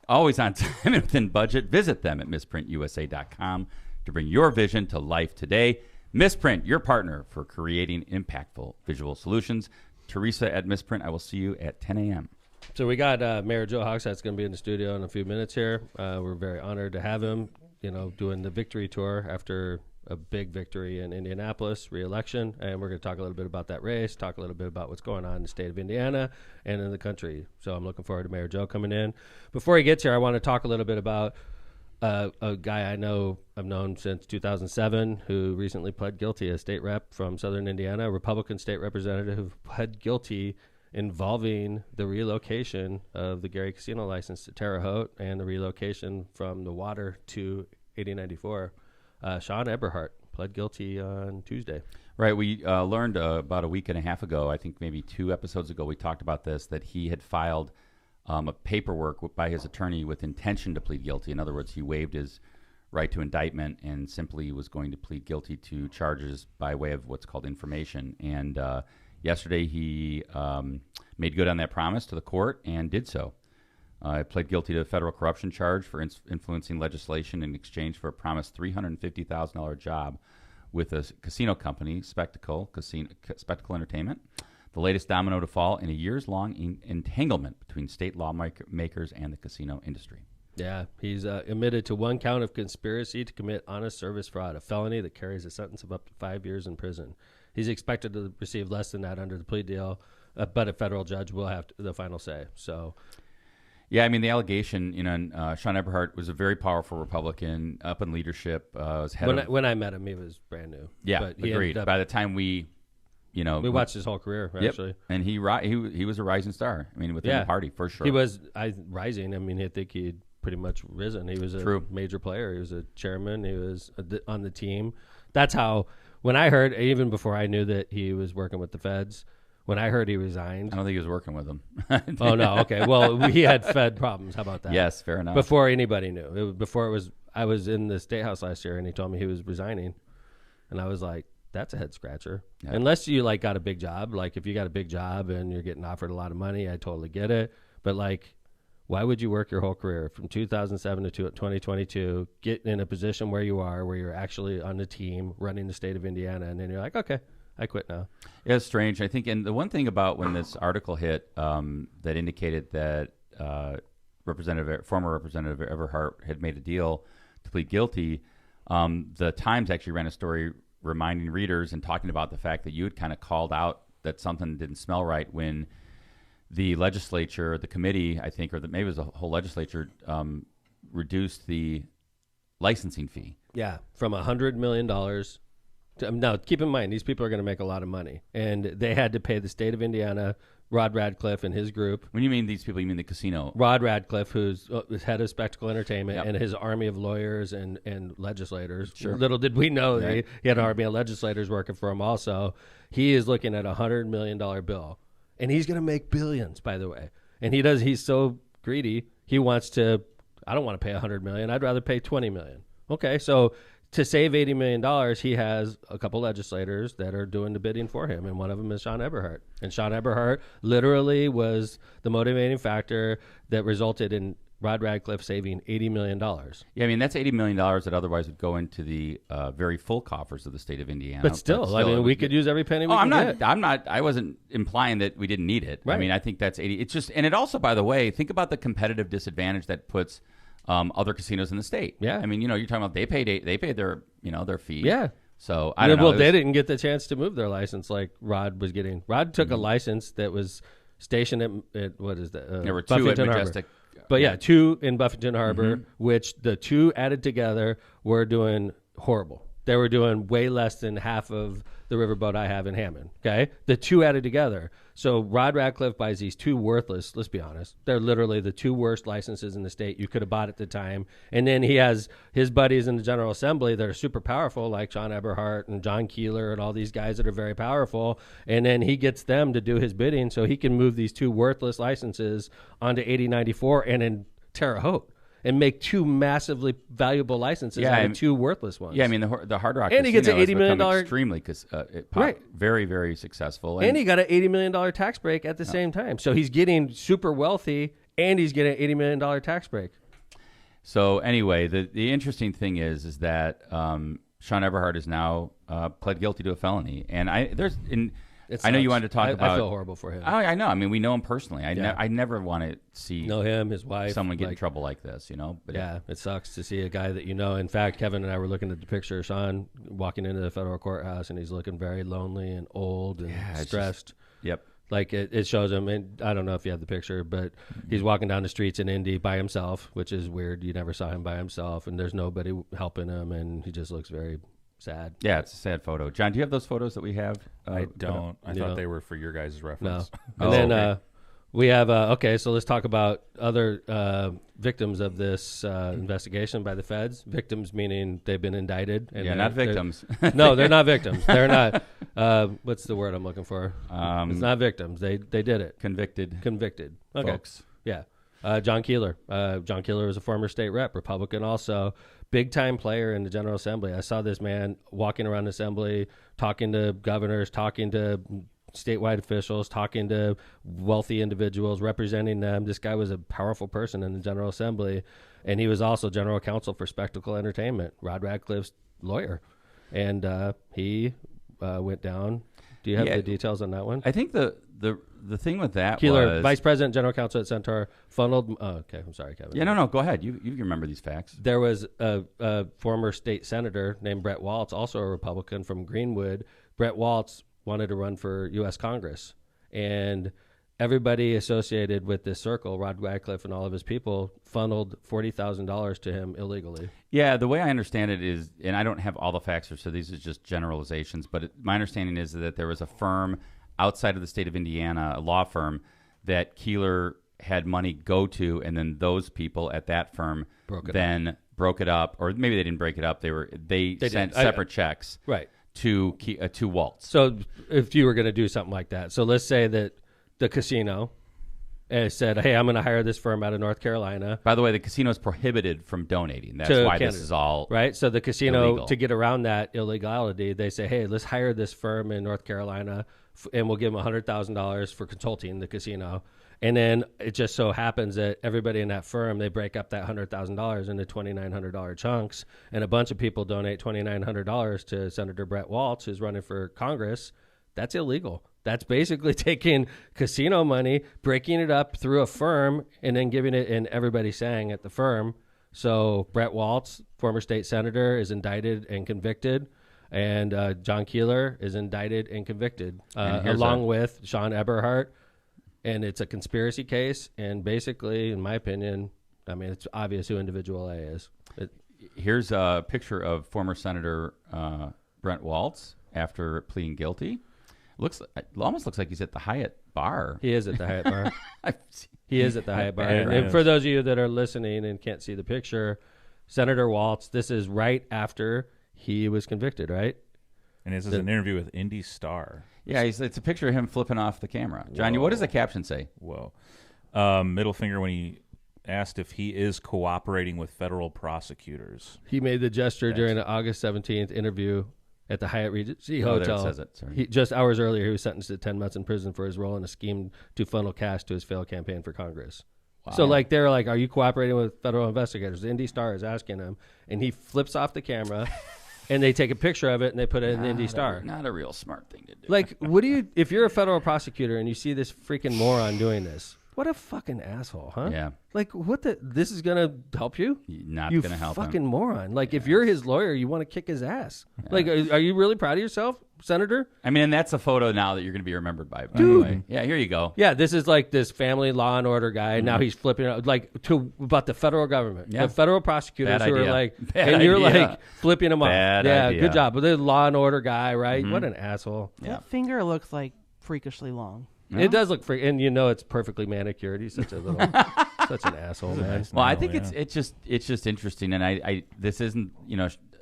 Always on time and within budget. Visit them at misprintusa.com to bring your vision to life today. Misprint, your partner for creating impactful visual solutions. Teresa at Misprint, I will see you at 10 a.m. So we got Mayor Joe Hogsett that's going to be in the studio in a few minutes here. We're very honored to have him, doing the victory tour after a big victory in Indianapolis, re-election. And we're going to talk a little bit about that race, talk a little bit about what's going on in the state of Indiana and in the country. So I'm looking forward to Mayor Joe coming in. Before he gets here, I want to talk a little bit about a guy I've known since 2007 who recently pled guilty, a state rep from Southern Indiana, a Republican state representative who pled guilty involving the relocation of the Gary Casino license to Terre Haute and the relocation from the water to 8094. Sean Eberhart pled guilty on Tuesday. Right. We learned about a week and a half ago, I think maybe 2 episodes ago, we talked about this, that he had filed a paperwork by his attorney with intention to plead guilty. In other words, he waived his right to indictment and simply was going to plead guilty to charges by way of what's called information. And yesterday, he made good on that promise to the court and did so. Pled guilty to a federal corruption charge for influencing legislation in exchange for a promised $350,000 job with a casino company, Spectacle Entertainment, the latest domino to fall in a years-long entanglement between state lawmakers and the casino industry. Yeah, he's admitted to 1 count of conspiracy to commit honest service fraud, a felony that carries a sentence of up to 5 years in prison. He's expected to receive less than that under the plea deal, but a federal judge will have the final say. So, yeah, I mean, the allegation, Sean Eberhart was a very powerful Republican, up in leadership. When I met him, he was brand new. Yeah, but he agreed. By the time we watched his whole career, actually. Yep. And he was a rising star. I mean, within the party, for sure. He was rising. I mean, I think he'd pretty much risen. He was a major player. He was a chairman. He was on the team. That's how, when I heard, even before I knew that he was working with the feds, When I heard he resigned, I don't think he was working with them. oh no, okay. Well, he had Fed problems. How about that? Yes, fair enough. Before anybody knew, I was in the State House last year, and he told me he was resigning, and I was like, that's a head scratcher. Yeah. Unless you like got a big job, like if you got a big job and you're getting offered a lot of money, I totally get it. But like, why would you work your whole career from 2007 to 2022, get in a position where you are, where you're actually on the team running the state of Indiana, and then you're like, okay, I quit now. Yeah, it's strange. I think, and the one thing about when this article hit that indicated that former Representative Eberhart had made a deal to plead guilty, the Times actually ran a story reminding readers and talking about the fact that you had kind of called out that something didn't smell right when the legislature, the committee, I think, or maybe it was the whole legislature, reduced the licensing fee. Yeah, from $100 million. Now, keep in mind, these people are going to make a lot of money, and they had to pay the state of Indiana, Rod Radcliffe and his group. When you mean these people, you mean the casino? Rod Radcliffe, who's head of Spectacle Entertainment, and his army of lawyers and legislators. Sure. Little did we know he had an army of legislators working for him also. He is looking at a $100 million bill, and he's going to make billions, by the way. And he's so greedy, he wants to, I don't want to pay $100 million, I'd rather pay $20 million. Okay, so to save $80 million, he has a couple legislators that are doing the bidding for him, and one of them is Sean Eberhart. And Sean Eberhart literally was the motivating factor that resulted in Rod Radcliffe saving $80 million. Yeah, I mean, that's $80 million that otherwise would go into the very full coffers of the state of Indiana. But still, I mean, we could use every penny we can get. I wasn't implying that we didn't need it. Right. I mean, I think that's 80. It's just, and it also, by the way, think about the competitive disadvantage that puts other casinos in the state. Yeah. I mean, you're talking about they paid their, their fee. Yeah. So I don't know. Well, they didn't get the chance to move their license like Rod was getting. Rod took a license that was stationed at what is that? There were two at Majestic. But yeah, two in Buffington Harbor, which the two added together were doing horrible. They were doing way less than half of the riverboat I have in Hammond. Okay, the two added together. So Rod Radcliffe buys these two worthless. Let's be honest, they're literally the two worst licenses in the state you could have bought at the time. And then he has his buddies in the General Assembly that are super powerful, like Sean Eberhart and John Keeler and all these guys that are very powerful. And then he gets them to do his bidding, so he can move these two worthless licenses onto 8094 and in Terre Haute, and make two massively valuable licenses out of two worthless ones. Yeah, I mean, the Hard Rock and he gets an $80 million extremely very, very successful. And he got an $80 million tax break at the same time. So he's getting super wealthy, and he's getting an $80 million tax break. So anyway, the interesting thing is that Sean Eberhart is now pled guilty to a felony. And I know you wanted to talk about. I feel horrible for him. I know. I mean, we know him personally. I never want to see him, his wife, someone get in trouble like this. But yeah, it sucks to see a guy that you know. In fact, Kevin and I were looking at the picture of Sean walking into the federal courthouse, and he's looking very lonely and old and stressed. Yep. Like it shows him, and I don't know if you have the picture, but he's walking down the streets in Indy by himself, which is weird. You never saw him by himself, and there's nobody helping him, and he just looks very sad. Yeah, it's a sad photo. John, do you have those photos that we have? I don't. I thought they were for your guys' reference. No. And then we have, so let's talk about other victims of this investigation by the feds. Victims meaning they've been indicted. And not victims. No, they're not victims. They're not. What's the word I'm looking for? It's not victims. They did it. Convicted. Okay. Folks. Yeah. John Keeler. John Keeler was a former state rep, Republican also. Big time player in the General Assembly. I saw this man walking around the Assembly, talking to governors, talking to statewide officials, talking to wealthy individuals, representing them. This guy was a powerful person in the General Assembly, and he was also general counsel for Spectacle Entertainment, Rod Radcliffe's lawyer. And he went down. Do you have the details on that one? I think the thing with that Keeler, was... Vice President, General Counsel at Centaur, funneled... okay, I'm sorry, Kevin. Yeah, no, go ahead. You remember these facts. There was a former state senator named Brett Waltz, also a Republican from Greenwood. Brett Waltz wanted to run for U.S. Congress, and everybody associated with this circle, Rod Radcliffe and all of his people, funneled $40,000 to him illegally. Yeah, the way I understand it is, and I don't have all the facts, so these are just generalizations, but my understanding is that there was a firm outside of the state of Indiana, a law firm, that Keeler had money go to, and then those people at that firm broke it up, or maybe they didn't break it up. They sent separate checks, right, to waltz. So if you were going to do something like that, so let's say that the casino said, hey, I'm going to hire this firm out of North Carolina. By the way, the casino is prohibited from donating. That's to why Canada, this is all right. So the casino, illegal. to get around that illegality, they say, hey, let's hire this firm in North Carolina, and we'll give them $100,000 for consulting the casino. And then it just so happens that everybody in that firm, they break up that $100,000 into $2,900 chunks, and a bunch of people donate $2,900 to Senator Brett Walz, who's running for Congress. That's illegal. That's basically taking casino money, breaking it up through a firm, and then giving it, and everybody saying at the firm. So Brett Walz, former state senator, is indicted and convicted, and John Keeler is indicted and convicted, along with Sean Eberhart. And it's a conspiracy case, and basically, in my opinion, I mean, it's obvious who Individual A is. Here's a picture of former Senator Brent Walz after pleading guilty. Almost looks like he's at the Hyatt bar. He is at the Hyatt bar. He is at the Hyatt bar. And for those of you that are listening and can't see the picture, Senator Walz, this is right after he was convicted, right? And this is an interview with Indy Star. Yeah, it's a picture of him flipping off the camera. Johnny, what does the caption say? Whoa. Middle finger when he asked if he is cooperating with federal prosecutors. He made the gesture during the August 17th interview at the Hyatt Regency Hotel. There it says it. Sorry. Just hours earlier, he was sentenced to 10 months in prison for his role in a scheme to funnel cash to his failed campaign for Congress. Wow. So, they're like, are you cooperating with federal investigators? The Indy Star is asking him, and he flips off the camera. And they take a picture of it and they put it in the Indy Star. Not a real smart thing to do. Like, if you're a federal prosecutor and you see this freaking moron doing this, what a fucking asshole, huh? Yeah. Like, this is going to help you? Not going to help him. You fucking moron. Like, if you're his lawyer, you want to kick his ass. Yeah. Like, are you really proud of yourself, Senator? I mean, and that's a photo now that you're going to be remembered by Dude. the way. Yeah, here you go. Yeah, this is like this family law and order guy. Now he's flipping out, about the federal government. Yeah. The federal prosecutors Bad who idea. are like, Bad and you're idea. like flipping them off. Bad yeah, idea. good job. But the law and order guy, right? What an asshole. Yeah. That finger looks like freakishly long. No? It does look freak, and it's perfectly manicured. He's such a little, such an asshole, man. Well, I think it's just interesting, and I this isn't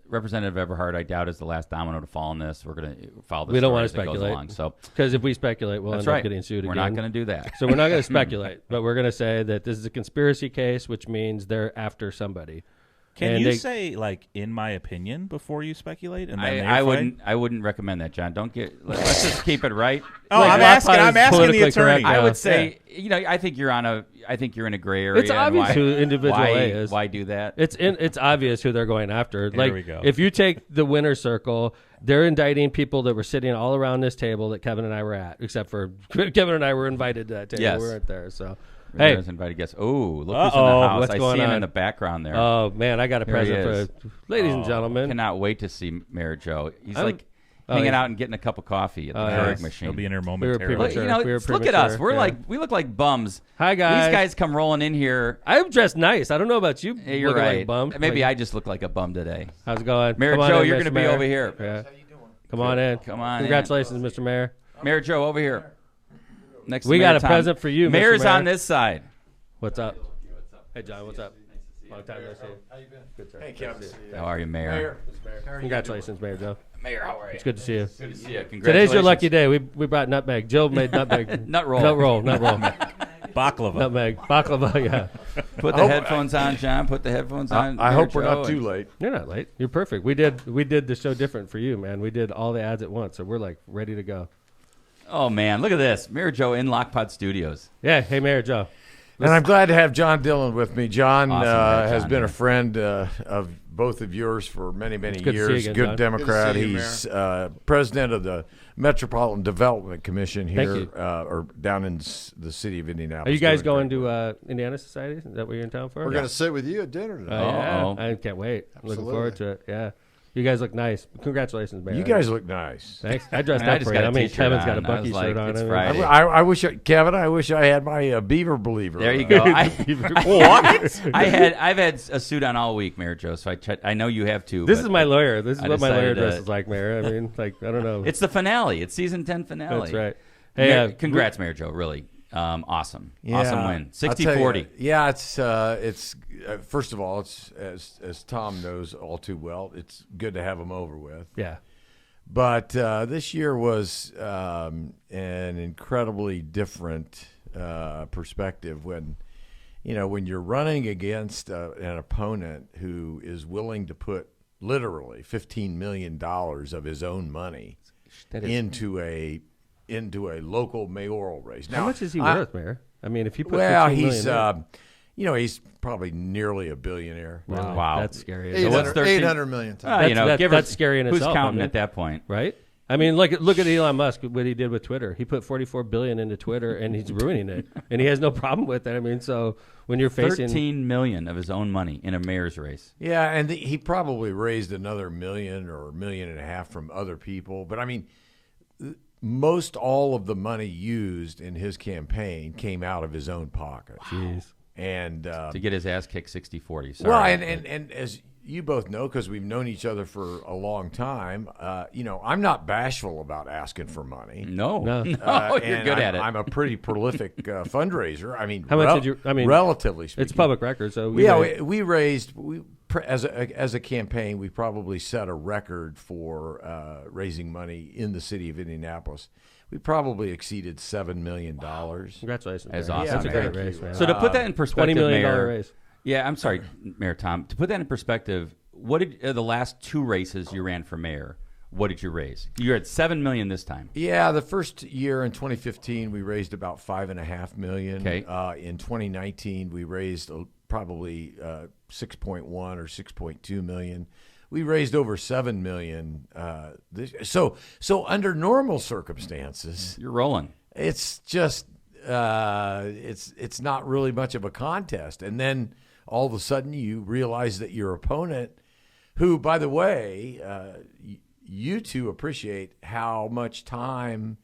Representative Eberhart, I doubt, is the last domino to fall on this. We're going to follow this. We don't story want as to it goes speculate, along, so because if we speculate, we'll end up getting sued We're again. not going to do that. So we're not going to speculate, but we're going to say that this is a conspiracy case, which means they're after somebody. Can you say in my opinion before you speculate? And then I wouldn't recommend that, John. Let's just keep it right. I'm asking the attorney. I would say, I think you're in a gray area. It's obvious who Individual A is. Why do that? It's obvious who they're going after. Here we go. If you take the winner's circle, they're indicting people that were sitting all around this table that Kevin and I were at, except for Kevin and I were invited to that table. Yes. We weren't there, so. Hey, invited guests. Oh, look who's in the house! What's I going see him on? in the background there. Oh man, I got a present for ladies and gentlemen. Cannot wait to see Mayor Joe. He's hanging out and getting a cup of coffee at the Keurig machine. He'll be in here momentarily. Look at us. We look like bums. Hi guys. These guys come rolling in here. I'm dressed nice. I don't know about you. Hey, you're looking right. Like a bum. Maybe I just look like a bum today. How's it going? Mayor Joe, you're going to be over here. Yeah. Come on in. Come on. Congratulations, Mr. Mayor. Mayor Joe, over here. Next. We got a present for you, Mr. Mayor's Mayor. on this side. What's up? Hey, John, what's up? Long time no see. How you been? Good, sir. Hey, Kevin. How are you, Mayor? Congratulations, Mayor Joe. Mayor, how are you? It's good to see you. Good to see you. Congratulations. Today's your lucky day. We brought nutmeg. Jill made nutmeg. Nut roll. Baklava. Nutmeg. Baklava, yeah. Put the headphones on, John. Put the headphones on. I hope we're Joe, not too late. You're not late. You're perfect. We did the show different for you, man. We did all the ads at once, so we're like ready to go. Oh, man. Look at this. Mayor Joe in Lockpod Studios. Yeah. Hey, Mayor Joe. And I'm glad to have John Dillon with me. John, Awesome to have has John been here. a friend of both of yours for many, many good to see you years. again, Good John. Democrat. Good to see you, He's president of the Metropolitan Development Commission Thank here, you. or down in the city of Indianapolis. Are you guys doing going great work. to Indiana Society? Is that what you're in town for? We're going to sit with you at dinner tonight. Yeah. Uh-oh. I can't wait. I'm looking Absolutely. forward to it. Yeah. You guys look nice. Congratulations, Mayor. You guys look nice. Thanks. I dressed I up just for got you. a I mean, t-shirt Kevin's got a on. I Bucky was like, shirt on. it's I mean, Friday. I wish, Kevin, I wish I had my Beaver Believer. There you go. What? I've had a suit on all week, Mayor Joe. So I know you have too. This but is my lawyer. This is I what my lawyer decided, dresses like, Mayor. I mean, like, I don't know. It's the finale. It's season 10 finale. That's right. Hey, Congrats, Mayor Joe. Really awesome. Yeah, Awesome win. I'll tell you, 60-40. Yeah, it's first of all, it's as Tom knows all too well. It's good to have them over with. Yeah. But this year was an incredibly different perspective when you're running against an opponent who is willing to put literally $15 million of his own money into a local mayoral race. Now, how much is he worth, Mayor? I mean, if you put he's he's probably nearly a billionaire. Wow. That's scary. 800 million. That's scary in who's itself. counting at that point, right? I mean, look at Elon Musk, what he did with Twitter. He put $44 billion into Twitter, and he's ruining it, and he has no problem with it. I mean, so when you're facing $13 million of his own money in a mayor's race. Yeah, and he probably raised another $1 million or $1.5 million from other people. But I mean, most all of the money used in his campaign came out of his own pocket. Jeez. And to get his ass kicked 60-40. Sorry. Well, and as you both know, because we've known each other for a long time, I'm not bashful about asking for money. No, you're good at it. I'm a pretty prolific fundraiser. I mean, how much did you? I mean, relatively speaking, it's public record. So we raised as a campaign, we probably set a record for raising money in the city of Indianapolis. We probably exceeded $7 million. Wow. Congratulations. That's awesome. That's a great race, man. So to put that in perspective, $20 million Mayor, race. Yeah, I'm sorry, Mayor Tom. To put that in perspective, what did the last two races you ran for mayor? What did you raise? You're at $7 million this time. Yeah, the first year in 2015 we raised about $5.5 million. Okay. In 2019 we raised probably 6.1 or 6.2 million. We raised over $7 million. So under normal circumstances, you're rolling. It's just it's not really much of a contest, and then all of a sudden you realize that your opponent, who, by the way, you two appreciate how much time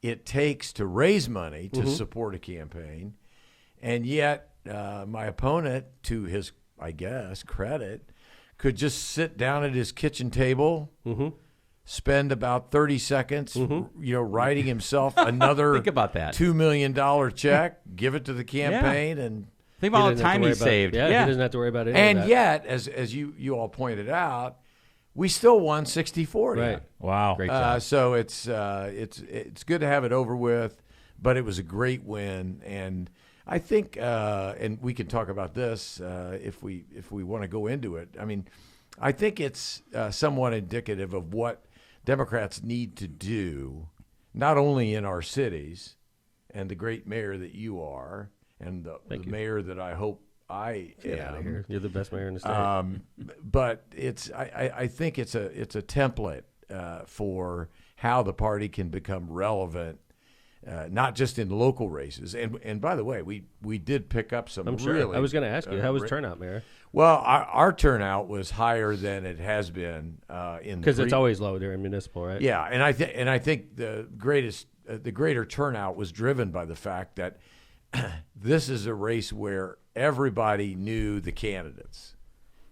it takes to raise money to support a campaign, and yet my opponent, to his, I guess, credit, could just sit down at his kitchen table, spend about 30 seconds, writing himself another think about that. $2 million check, give it to the campaign, and think about all the time he saved. Yeah, he doesn't have to worry about it. And yet, as you all pointed out, we still won 60-40. Right. Wow. Great job. So it's good to have it over with, but it was a great win, and I think, and we can talk about this if we want to go into it. I mean, I think it's somewhat indicative of what Democrats need to do, not only in our cities, and the great mayor that you are, and the mayor that I hope I Get out of am. here. You're the best mayor in the state. But I think it's a template for how the party can become relevant. Not just in local races, and by the way, we did pick up some. I'm sure. Really, I was going to ask you, how was turnout, Mayor? Well, our turnout was higher than it has been in because it's always low during municipal, right? Yeah, and I think the greater turnout was driven by the fact that this is a race where everybody knew the candidates.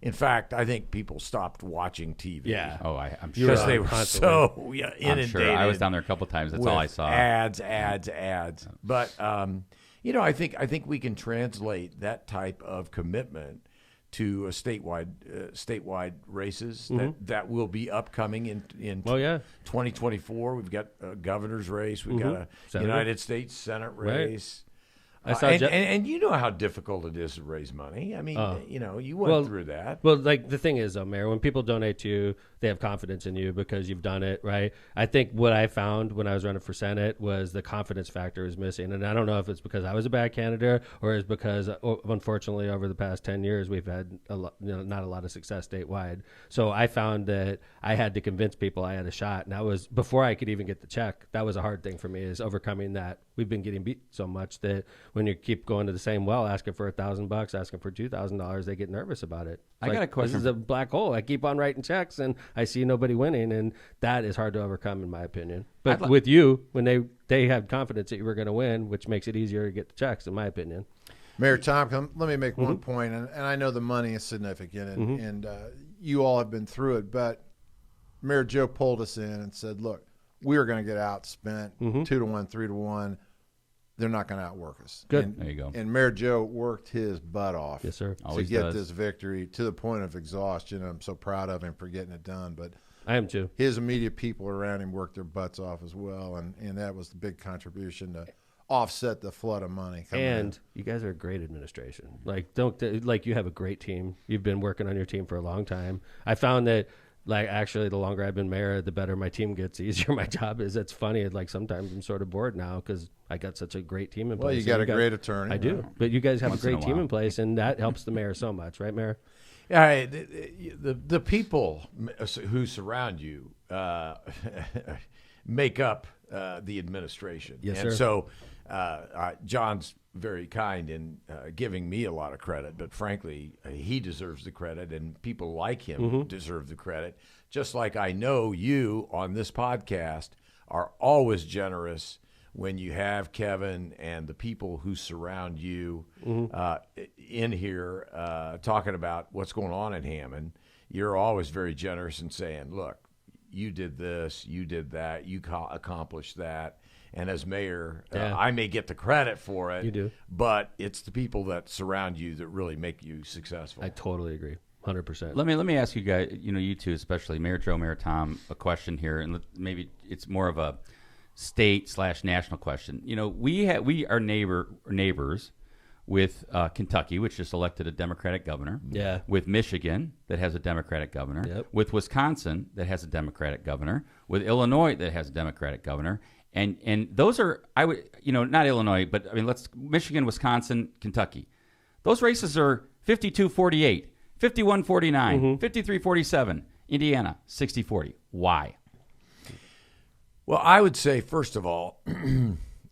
In fact, I think people stopped watching TV. Yeah. Oh, I'm sure. Because they were so inundated. I'm sure. I was down there a couple times. That's all I saw. Ads. But I think we can translate that type of commitment to a statewide races that will be upcoming in 2024. We've got a governor's race. We've got a Senator. United States Senate race. Right. I saw and you know how difficult it is to raise money. I mean, you went through that. Well, like the thing is, though, Mayor, when people donate to you, they have confidence in you because you've done it, right? I think what I found when I was running for Senate was the confidence factor is missing. And I don't know if it's because I was a bad candidate or it's because, unfortunately, over the past 10 years, we've had not a lot of success statewide. So I found that I had to convince people I had a shot. And that was before I could even get the check. That was a hard thing for me, is overcoming that. We've been getting beat so much that when you keep going to the same well, asking for $1,000, asking for $2,000, they get nervous about it. I got a question. This is a black hole. I keep on writing checks and I see nobody winning, and that is hard to overcome, in my opinion. But with you, when they have confidence that you were going to win, which makes it easier to get the checks, in my opinion. Mayor Tom, let me make one point, and I know the money is significant, and you all have been through it, but Mayor Joe pulled us in and said, look, we are going to get outspent 2-1, 3-1. They're not going to outwork us. Good. And, there you go. And Mayor Joe worked his butt off. Yes, sir. Always to get does. this victory to the point of exhaustion. I'm so proud of him for getting it done. But I am too. His immediate people around him worked their butts off as well, and that was the big contribution to offset the flood of money coming And in. you guys are a great administration. You have a great team. You've been working on your team for a long time. I found that, actually, the longer I've been mayor, the better my team gets, the easier my job is. It's funny. Sometimes I'm sort of bored now because I got such a great team in place. Well, you got a great attorney. I do. But you guys have Once a in great a team while. in place, and that helps the mayor so much. Right, Mayor? Yeah, the people who surround you make up the administration. Yes, and sir. so John's very kind in giving me a lot of credit, but frankly, he deserves the credit, and people like him deserve the credit. Just like I know you on this podcast are always generous when you have Kevin and the people who surround you in here talking about what's going on in Hammond. You're always very generous in saying, look, you did this, you did that, you accomplished that. And as mayor, I may get the credit for it. You do. But it's the people that surround you that really make you successful. I totally agree. 100%. Let me ask you guys, you two especially, Mayor Joe, Mayor Tom, a question here, and maybe it's more of a state/national question. We are neighbors with Kentucky, which just elected a Democratic governor. Yeah. With Michigan, that has a Democratic governor. Yep. With Wisconsin, that has a Democratic governor. With Illinois, that has a Democratic governor. And those are, not Illinois, but Michigan, Wisconsin, Kentucky. Those races are 52-48, 51-49, 53-47. Indiana, 60-40. Why? Well, I would say, first of all,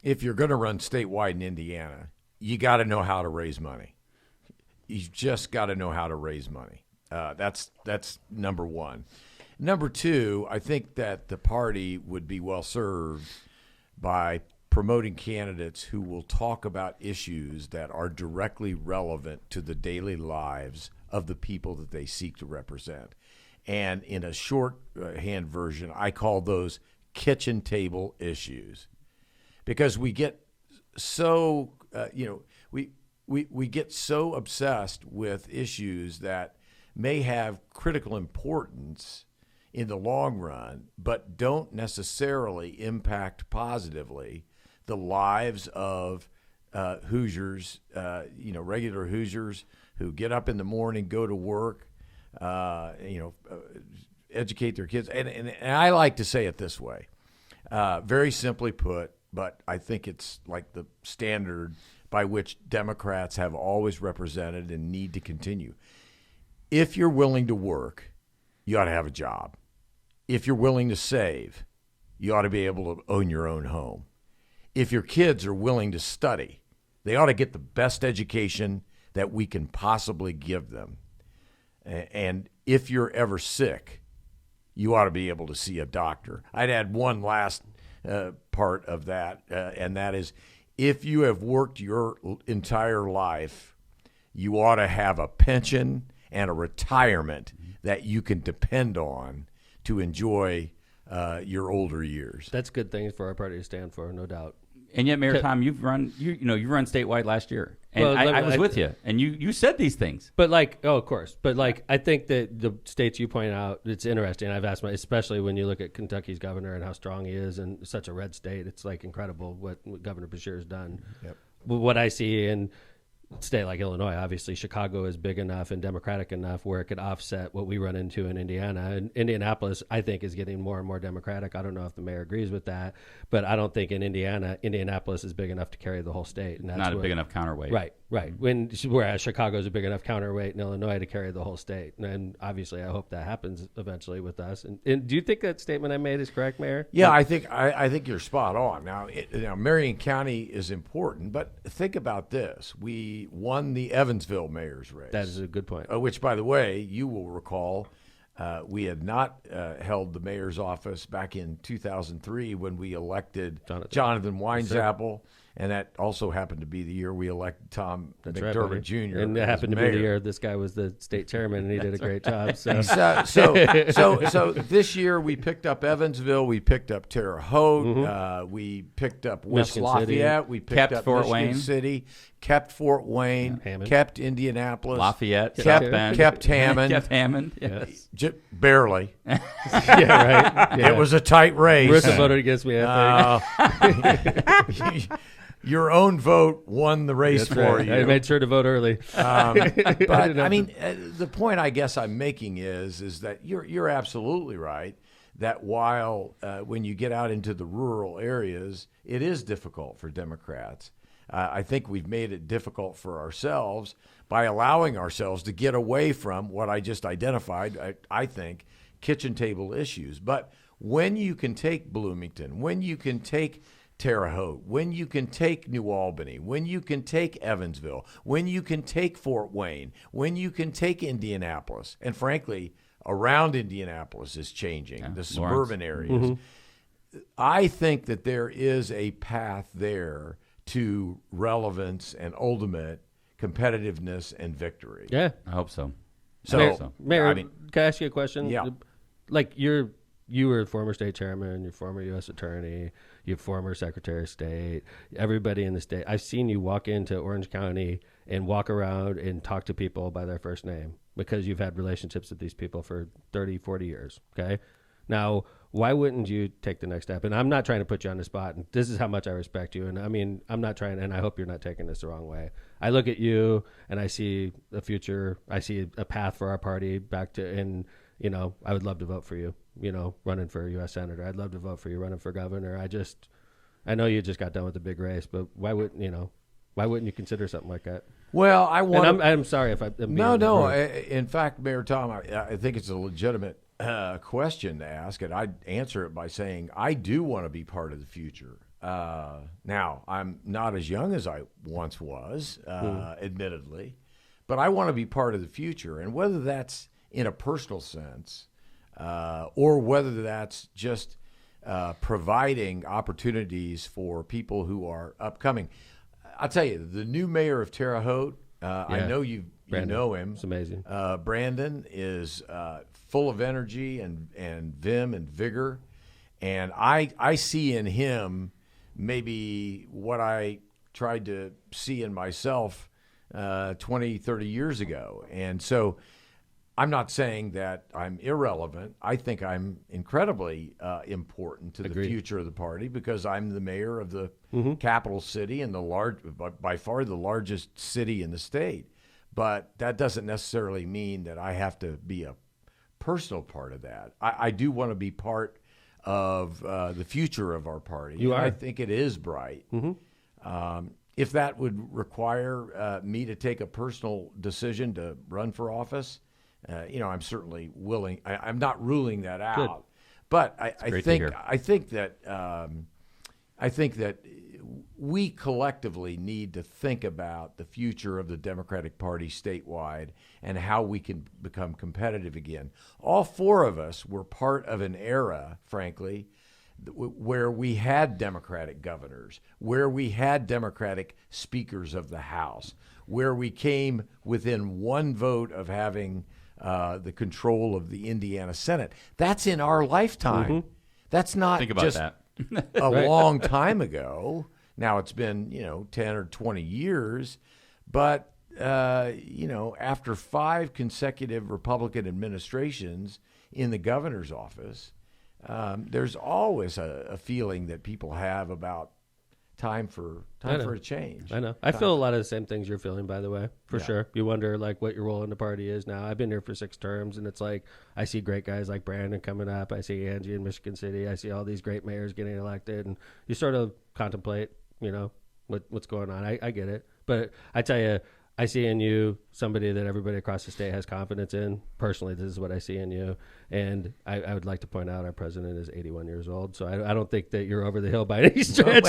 if you're going to run statewide in Indiana, you got to know how to raise money. You just got to know how to raise money. That's number one. Number two, I think that the party would be well served by promoting candidates who will talk about issues that are directly relevant to the daily lives of the people that they seek to represent. And in a shorthand version, I call those kitchen table issues, because we get so we get so obsessed with issues that may have critical importance in the long run, but don't necessarily impact positively the lives of Hoosiers, regular Hoosiers who get up in the morning, go to work, educate their kids. And I like to say it this way, very simply put, but I think it's like the standard by which Democrats have always represented and need to continue. If you're willing to work, you ought to have a job. If you're willing to save, you ought to be able to own your own home. If your kids are willing to study, they ought to get the best education that we can possibly give them. And if you're ever sick, you ought to be able to see a doctor. I'd add one last part of that, and that is, if you have worked your entire life, you ought to have a pension and a retirement that you can depend on to enjoy your older years. That's good things for our party to stand for, no doubt. And yet, Mayor Tom, you've run statewide last year, and Well, I was with you, and you said these things. But of course. But I think that the states you pointed out, it's interesting. I've asked especially when you look at Kentucky's governor and how strong he is in such a red state, it's incredible what Governor Beshear has done. Yep. But what I see in a state like Illinois, obviously Chicago is big enough and democratic enough where it could offset what we run into in Indiana. And Indianapolis, I think, is getting more and more democratic. I don't know if the mayor agrees with that, but I don't think in Indianapolis is big enough to carry the whole state. And that's Not a big enough counterweight. Right. Whereas Chicago is a big enough counterweight in Illinois to carry the whole state. And obviously, I hope that happens eventually with us. And do you think that statement I made is correct, Mayor? Yeah, I think you're spot on. Now, Marion County is important, but think about this: we won the Evansville mayor's race. That is a good point. Which, by the way, you will recall, we had not held the mayor's office back in 2003 when we elected Jonathan Weinzapple And that also happened to be the year we elected Tom McDermott Jr. And it happened to be the year this guy was the state chairman, and he did a great job. So. So this year we picked up Evansville, we picked up Terre Haute, we picked up West Michigan Lafayette, City. we picked Kept up Fort Michigan Wayne. City, kept Fort Wayne, Hammond. kept Indianapolis, Lafayette, kept South Bend. Hammond, Kept Hammond. Yes. barely. Yeah, right. Yeah. It was a tight race. Marissa voted against me, I think. Your own vote won the race That's for right. you. I made sure to vote early. But I mean, the point I guess I'm making is that you're absolutely right. That while when you get out into the rural areas, it is difficult for Democrats. I think we've made it difficult for ourselves by allowing ourselves to get away from what I just identified. I think kitchen table issues. But when you can take Bloomington, when you can take Terre Haute, when you can take New Albany, when you can take Evansville, when you can take Fort Wayne, when you can take Indianapolis, and frankly, around Indianapolis is changing, the suburban areas. I think that there is a path there to relevance and ultimate competitiveness and victory. Yeah. I hope so. So, Mayor, I mean, can I ask you a question? Yeah. Like you were a former state chairman, you're former U.S. attorney, you're former secretary of state, everybody in the state. I've seen you walk into Orange County and walk around and talk to people by their first name because you've had relationships with these people for 30, 40 years, okay? Now, why wouldn't you take the next step? And I'm not trying to put you on the spot, and this is how much I respect you. And I mean, I'm not trying, and I hope you're not taking this the wrong way. I look at you, and I see a future. I see a path for our party back to, and, you know, I would love to vote for you, you know, running for U.S. Senator. I'd love to vote for you running for governor. I know you just got done with the big race, but why wouldn't you consider something like that? well, I want. And I'm sorry if I'm being No. rude. In fact, Mayor Tom, I think it's a legitimate question to ask, and I'd answer it by saying I do want to be part of the future. Now, I'm not as young as I once was, admittedly, but I want to be part of the future. And whether that's in a personal sense or whether that's just providing opportunities for people who are upcoming. I'll tell you, the new mayor of Terre Haute, I know you know him. It's amazing. Brandon is full of energy and vim and vigor. And I see in him maybe what I tried to see in myself 20, 30 years ago. And so I'm not saying that I'm irrelevant. I think I'm incredibly important to the future of the party because I'm the mayor of the capital city and by far the largest city in the state. But that doesn't necessarily mean that I have to be a personal part of that. I do want to be part of the future of our party. You are. I think it is bright. If that would require me to take a personal decision to run for office, I'm certainly willing. I'm not ruling that out. Good. But I think that we collectively need to think about the future of the Democratic Party statewide and how we can become competitive again. All four of us were part of an era, frankly, where we had Democratic governors, where we had Democratic speakers of the House, where we came within one vote of having the control of the Indiana Senate. That's in our lifetime. That's not Think about just that. a long time ago. Now it's been, 10 or 20 years, but after 5 consecutive Republican administrations in the governor's office, there's always a feeling that people have about time for a change. I know. I feel a lot of the same things you're feeling, by the way, for sure. You wonder what your role in the party is now. I've been here for 6 terms, and it's like I see great guys like Brandon coming up. I see Angie in Michigan City. I see all these great mayors getting elected, and you sort of contemplate, what's going on. I get it, but I tell you, I see in you somebody that everybody across the state has confidence in. Personally, this is what I see in you. And I would like to point out our president is 81 years old. So I don't think that you're over the hill by any stretch.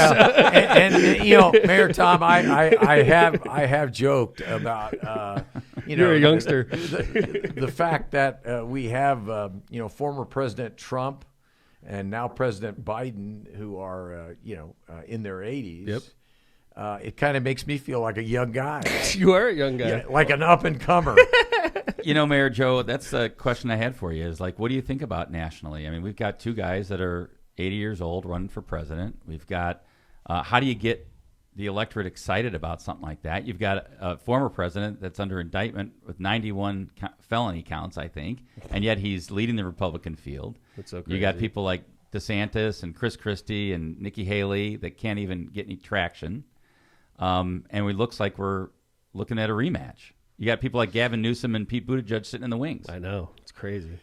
Mayor Tom, I have joked about, you're a youngster. The fact that we have, former President Trump and now President Biden who are, in their 80s. Yep. it kind of makes me feel like a young guy. You are a young guy. Yeah, like an up-and-comer. Mayor Joe, that's the question I had for you is, like, what do you think about nationally? I mean, we've got two guys that are 80 years old running for president. We've got, how do you get the electorate excited about something like that? You've got a former president that's under indictment with 91 felony counts, I think, and yet he's leading the Republican field. That's so crazy. You got people like DeSantis and Chris Christie and Nikki Haley that can't even get any traction. And it looks like we're looking at a rematch. You got people like Gavin Newsom and Pete Buttigieg sitting in the wings. I know. It's crazy.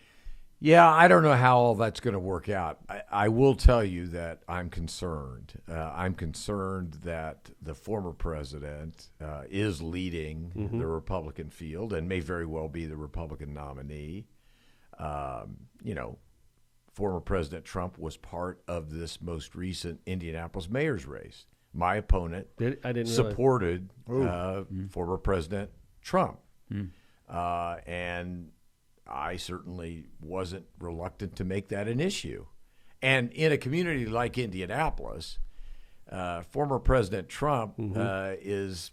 Yeah, I don't know how all that's going to work out. I will tell you that I'm concerned. I'm concerned that the former president is leading the Republican field and may very well be the Republican nominee. Former President Trump was part of this most recent Indianapolis mayor's race. My opponent supported former President Trump. And I certainly wasn't reluctant to make that an issue. And in a community like Indianapolis, former President Trump is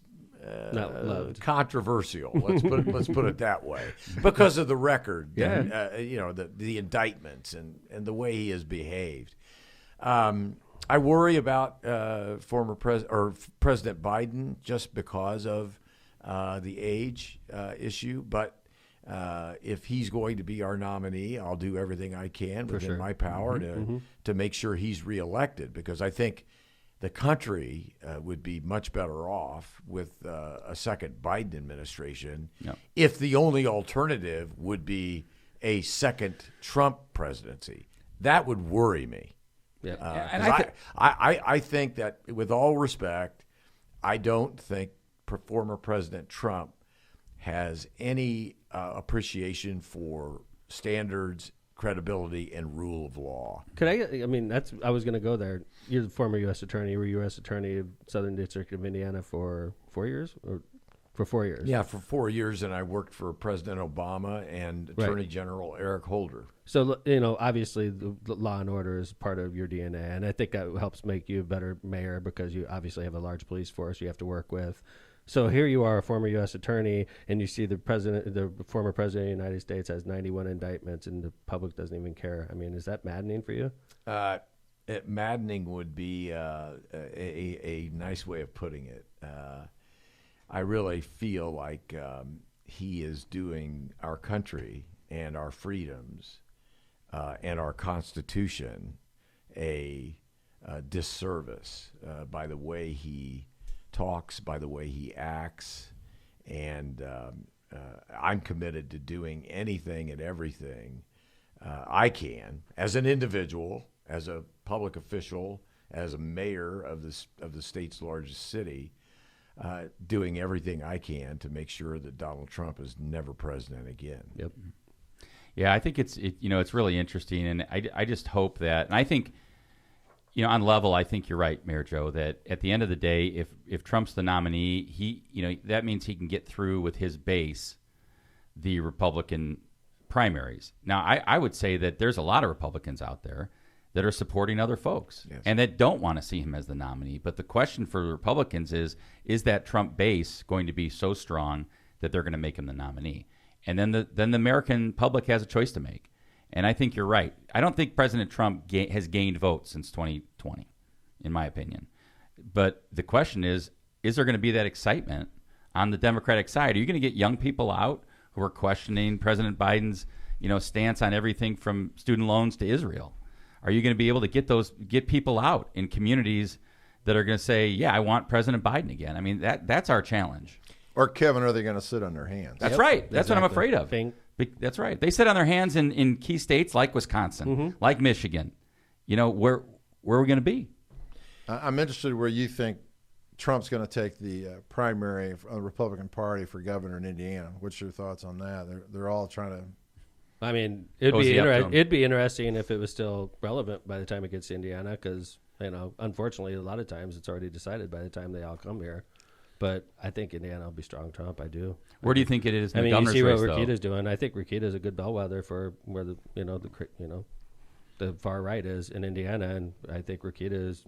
not loved. Controversial. Let's put it that way, because of the record, Yeah. the indictments and the way he has behaved. I worry about President Biden just because of the age issue, but if he's going to be our nominee, I'll do everything I can within my power to make sure he's reelected, because I think the country would be much better off with a second Biden administration if the only alternative would be a second Trump presidency. That would worry me. Yeah. I think that, with all respect, I don't think former President Trump has any appreciation for standards, credibility, and rule of law. I was going to go there. You're the former U.S. attorney. You were U.S. attorney of Southern District of Indiana for 4 years? Or for 4 years? Yeah, for 4 years, and I worked for President Obama and Attorney General Eric Holder. So, obviously the law and order is part of your DNA, and I think that helps make you a better mayor, because you obviously have a large police force you have to work with. So here you are, a former U.S. attorney, and you see the former president of the United States has 91 indictments, and the public doesn't even care. I mean, is that maddening for you? Maddening would be a nice way of putting it. I really feel like he is doing our country and our freedoms and our Constitution a disservice by the way he talks, by the way he acts, and I'm committed to doing anything and everything I can as an individual, as a public official, as a mayor of the state's largest city, doing everything I can to make sure that Donald Trump is never president again. Yep. Yeah, I think it's really interesting, and I just hope that, and I think, on level, I think you're right, Mayor Joe, that at the end of the day, if Trump's the nominee, that means he can get through with his base the Republican primaries. Now, I would say that there's a lot of Republicans out there that are supporting other folks and that don't want to see him as the nominee. But the question for the Republicans is that Trump base going to be so strong that they're going to make him the nominee? And then the American public has a choice to make. And I think you're right. I don't think President Trump has gained votes since 2020, in my opinion. But the question is there going to be that excitement on the Democratic side? Are you going to get young people out who are questioning President Biden's, stance on everything from student loans to Israel? Are you going to be able to get people out in communities that are going to say, yeah, I want President Biden again? I mean, that's our challenge. Or, Kevin, are they going to sit on their hands? That's right. That's what I'm afraid of. That's right. They sit on their hands in key states like Wisconsin, like Michigan. Where are we going to be? I'm interested where you think Trump's going to take the primary of the Republican Party for governor in Indiana. What's your thoughts on that? They're all trying to. I mean, it'd be interesting if it was still relevant by the time it gets to Indiana, because unfortunately, a lot of times it's already decided by the time they all come here. But I think Indiana will be strong Trump. I do. Where do you think it is? I mean, you see what Rikita's doing. I think Rikita's a good bellwether for where the far right is in Indiana, and I think Rikita is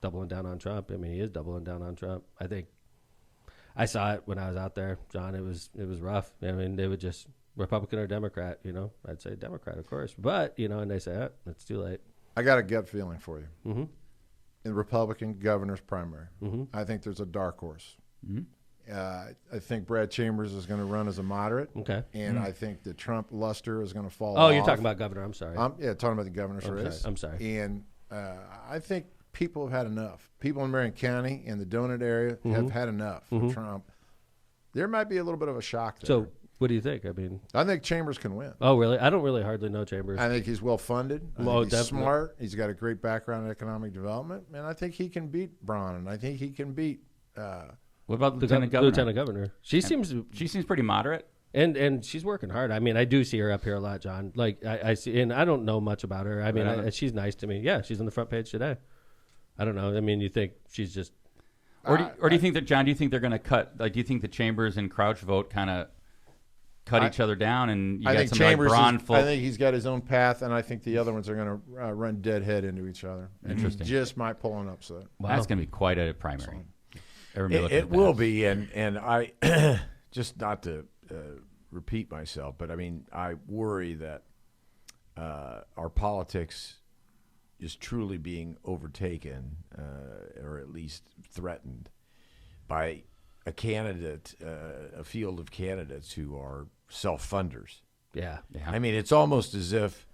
doubling down on Trump. I mean, he is doubling down on Trump. I think I saw it when I was out there, John. It was rough. I mean, they would just Republican or Democrat. I'd say Democrat, of course, but and they say it's too late. I got a gut feeling for you. Mm-hmm. In the Republican governor's primary, Mm-hmm. I think there's a dark horse. Mm-hmm. I think Brad Chambers is going to run as a moderate. Okay. And I think the Trump luster is going to fall Oh, off. you're talking about governor. I'm sorry. Talking about the governor's race. I'm sorry. And I think people have had enough. People in Marion County and the Donut area have had enough of Trump. There might be a little bit of a shock there. So, what do you think? I mean, I think Chambers can win. oh, really? I don't really hardly know Chambers. I think he's well funded. I Oh, think he's definitely. smart. He's got a great background in economic development, and I think he can beat Braun, and I think he can beat. What about the Lieutenant Governor? Lieutenant Governor. She seems pretty moderate. and she's working hard. I mean, I do see her up here a lot, John. Like I see, and I don't know much about her. I mean, she's nice to me. Yeah, she's on the front page today. I don't know. I mean, you think she's just, Or do you think that, John? Do you think they're going to cut? Like, do you think the Chambers and Crouch vote kind of cut each other down? And you I got think somebody Chambers. like Braun I think he's got his own path, and I think the other ones are going to run deadhead into each other. And Interesting. He just might pull an upset. That's going to be quite a primary. Everybody look It at will that. be, and I just not to repeat myself, but I mean, I worry that our politics is truly being overtaken, or at least threatened, by a candidate, a field of candidates who are self-funders. yeah. I mean, it's almost as if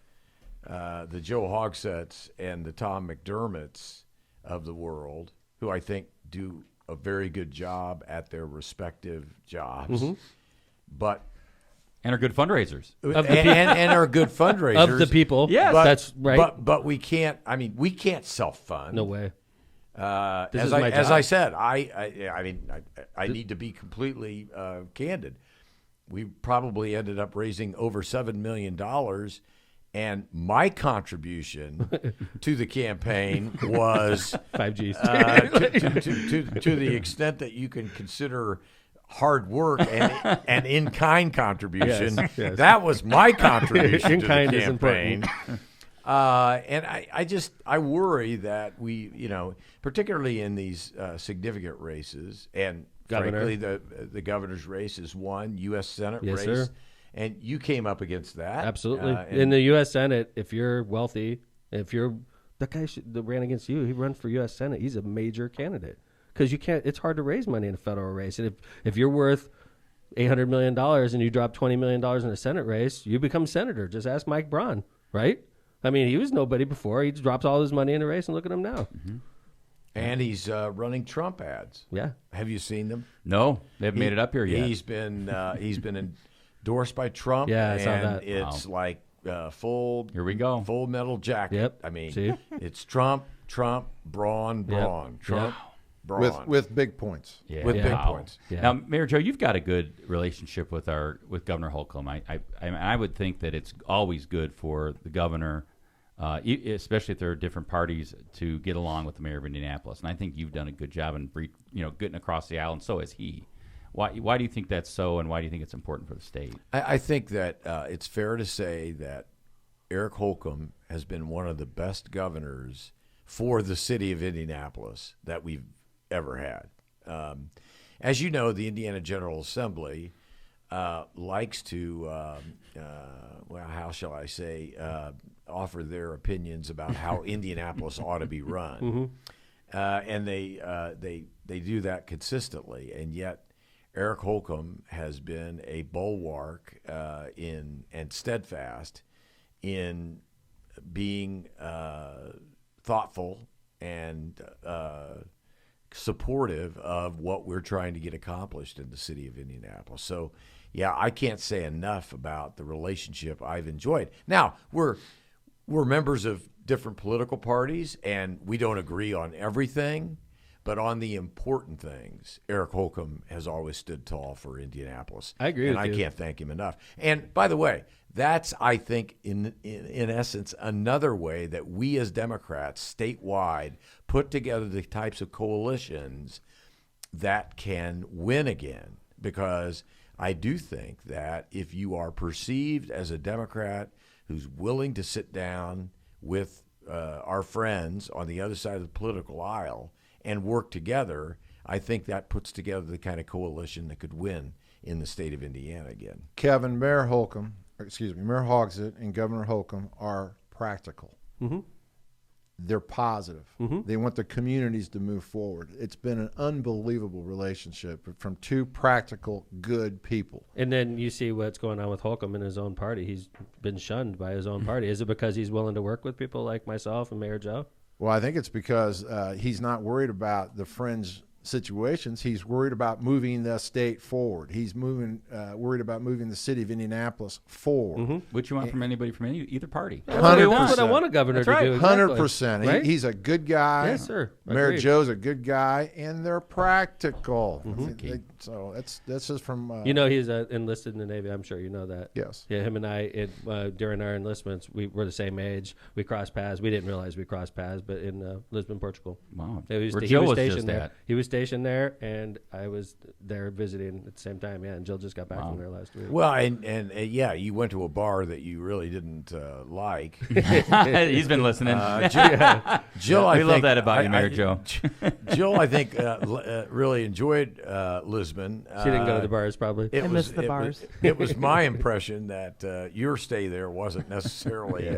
the Joe Hogsetts and the Tom McDermotts of the world, who I think do a very good job at their respective jobs, but And are good fundraisers. and are good fundraisers Of the people. Yes. But, That's right. But we can't. I mean, we can't self-fund. No way. This As is I my as job. I said, I mean, I need to be completely candid. We probably ended up raising over $7 million, and my contribution to the campaign was 5Gs. to the extent that you can consider hard work and an in-kind contribution. Yes. That was my contribution In-kind to the is campaign. important. And I worry that we, particularly in these significant races, and Governor. frankly, the governor's race is one, U.S. Senate Yes, race, sir. and you came up against that. Absolutely. And In the U.S. Senate, if you're wealthy, if you're that guy that ran against you, he ran for U.S. Senate. He's a major candidate because you can't. It's hard to raise money in a federal race, and if you're worth $800 million and you drop $20 million in a Senate race, you become senator. Just ask Mike Braun, right? I mean, he was nobody before. He drops all his money in a race, and look at him now. and he's running Trump ads. Yeah. Have you seen them? No, they haven't made it up here yet. He's been endorsed by Trump. Yeah, I saw and that. It's like full. Here we go. Full metal jacket. Yep. I mean, See? it's Trump, Braun, Trump, Braun. With big points. Yeah. with big Wow. points. Yeah. Now, Mayor Joe, you've got a good relationship with Governor Holcomb. I would think that it's always good for the governor, especially if there are different parties, to get along with the mayor of Indianapolis. And I think you've done a good job in getting across the aisle, and so has he. Why do you think that's so, and why do you think it's important for the state? I think that it's fair to say that Eric Holcomb has been one of the best governors for the city of Indianapolis that we've ever had. As you know, the Indiana General Assembly likes to, how shall I say, offer their opinions about how Indianapolis ought to be run. And they do that consistently, and yet Eric Holcomb has been a bulwark and steadfast in being thoughtful and supportive of what we're trying to get accomplished in the city of Indianapolis. So, yeah, I can't say enough about the relationship I've enjoyed. Now, we're members of different political parties, and we don't agree on everything. But on the important things, Eric Holcomb has always stood tall for Indianapolis. I agree and with I you. can't thank him enough. And by the way, that's, I think, in essence, another way that we as Democrats statewide put together the types of coalitions that can win again. Because I do think that if you are perceived as a Democrat who's willing to sit down with our friends on the other side of the political aisle and work together, I think that puts together the kind of coalition that could win in the state of Indiana again. Kevin, Mayor Hogsett and Governor Holcomb are practical. Mm-hmm. They're positive. Mm-hmm. They want the communities to move forward. It's been an unbelievable relationship from two practical, good people. And then you see what's going on with Holcomb in his own party. He's been shunned by his own party. Is it because he's willing to work with people like myself and Mayor Joe? Well, I think it's because he's not worried about the fringe situations. He's worried about moving the state forward. He's worried about moving the city of Indianapolis forward. Mm-hmm. Which you want from anybody from either party. That's what I want a governor to do. Exactly. 100%. Right? He's a good guy. Yes, sir. Mayor Agreed. Joe's a good guy, and they're practical. Mm-hmm. So that's just from. He's enlisted in the Navy. I'm sure you know that. Yes. Yeah, him and I, during our enlistments, we were the same age. We crossed paths. We didn't realize we crossed paths, but in Lisbon, Portugal. Wow. He was stationed there. He was stationed there, and I was there visiting at the same time. Yeah, and Jill just got back from there last week. Well, and yeah, you went to a bar that you really didn't like. He's been listening. Jill, I we think, love that about you, Mayor Joe. Jill, I think, really enjoyed Lisbon. She didn't go to the bars, probably. I missed the bars. It was my impression that your stay there wasn't necessarily.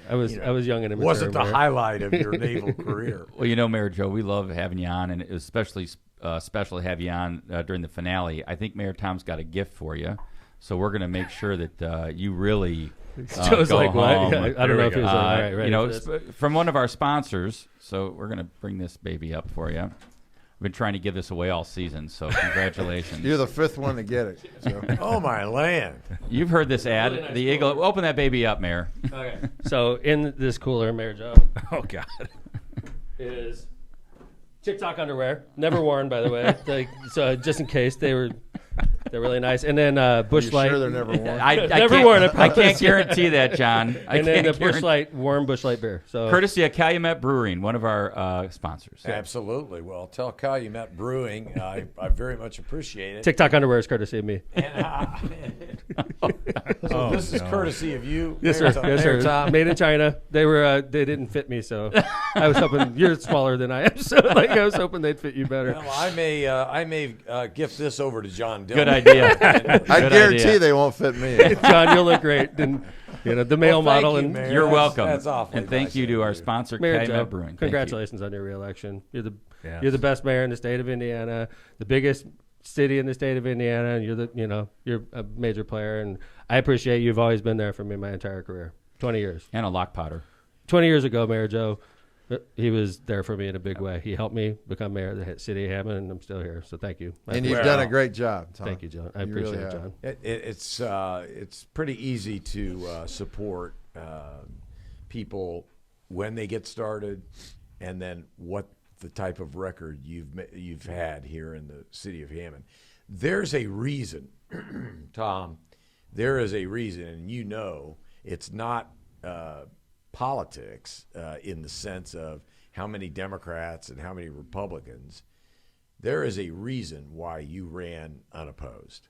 I was young and immature. Wasn't the Mayor. highlight of your naval career. Well, Mayor Joe, we love having you on, and it was especially special to have you on during the finale. I think Mayor Tom's got a gift for you, so we're going to make sure that you really Joe's go like, what? home. Yeah, I don't know if he was like, all right, ready from one of our sponsors. So we're going to bring this baby up for you. We've been trying to give this away all season, so congratulations. You're the fifth one to get it. So. Oh, my land. You've heard this ad. Really nice the Eagle. Open that baby up, Mayor. Okay. So in this cooler, Mayor Joe, Oh, God. is TikTok underwear. Never worn, by the way. So just in case, they're really nice. And then Busch Light. Sure they're never worn? I Never can't, worn, I I promise. can't guarantee that, John. And then the Busch Light, warm Busch Light beer. So Courtesy of Calumet Brewing, one of our sponsors. Absolutely. Well, tell Calumet Brewing I very much appreciate it. TikTok underwear is courtesy of me. So this is courtesy of you, Yes, Mayor sir. Tom. Yes, Mayor sir. Tom. Made in China. They didn't fit me, so I was hoping you're smaller than I am. So I was hoping they'd fit you better. Well, I may gift this over to John Dillon. Good idea. I Good guarantee idea. they won't fit me. John, you'll look great. And the male Well, thank model you, and Mayor. You're That's- welcome. That's awfully and thank nice you of to our you. sponsor, Mayor Calumet Joe, Brewing. Thank you. congratulations on your reelection. You're Yes. the best mayor in the state of Indiana, the biggest city in the state of Indiana, and you're a major player. And I appreciate you've always been there for me my entire career, 20 years. And a lock potter. 20 years ago, Mayor Joe, he was there for me in a big way. He helped me become mayor of the city of Hammond, and I'm still here. So thank you. And you've done a great job, Tom. Thank you, John. I You appreciate really it, have. John. It's pretty easy to support people when they get started, and then what the type of record you've had here in the city of Hammond. There's a reason, Tom. There is a reason, and it's not politics in the sense of how many Democrats and how many Republicans. There is a reason why you ran unopposed.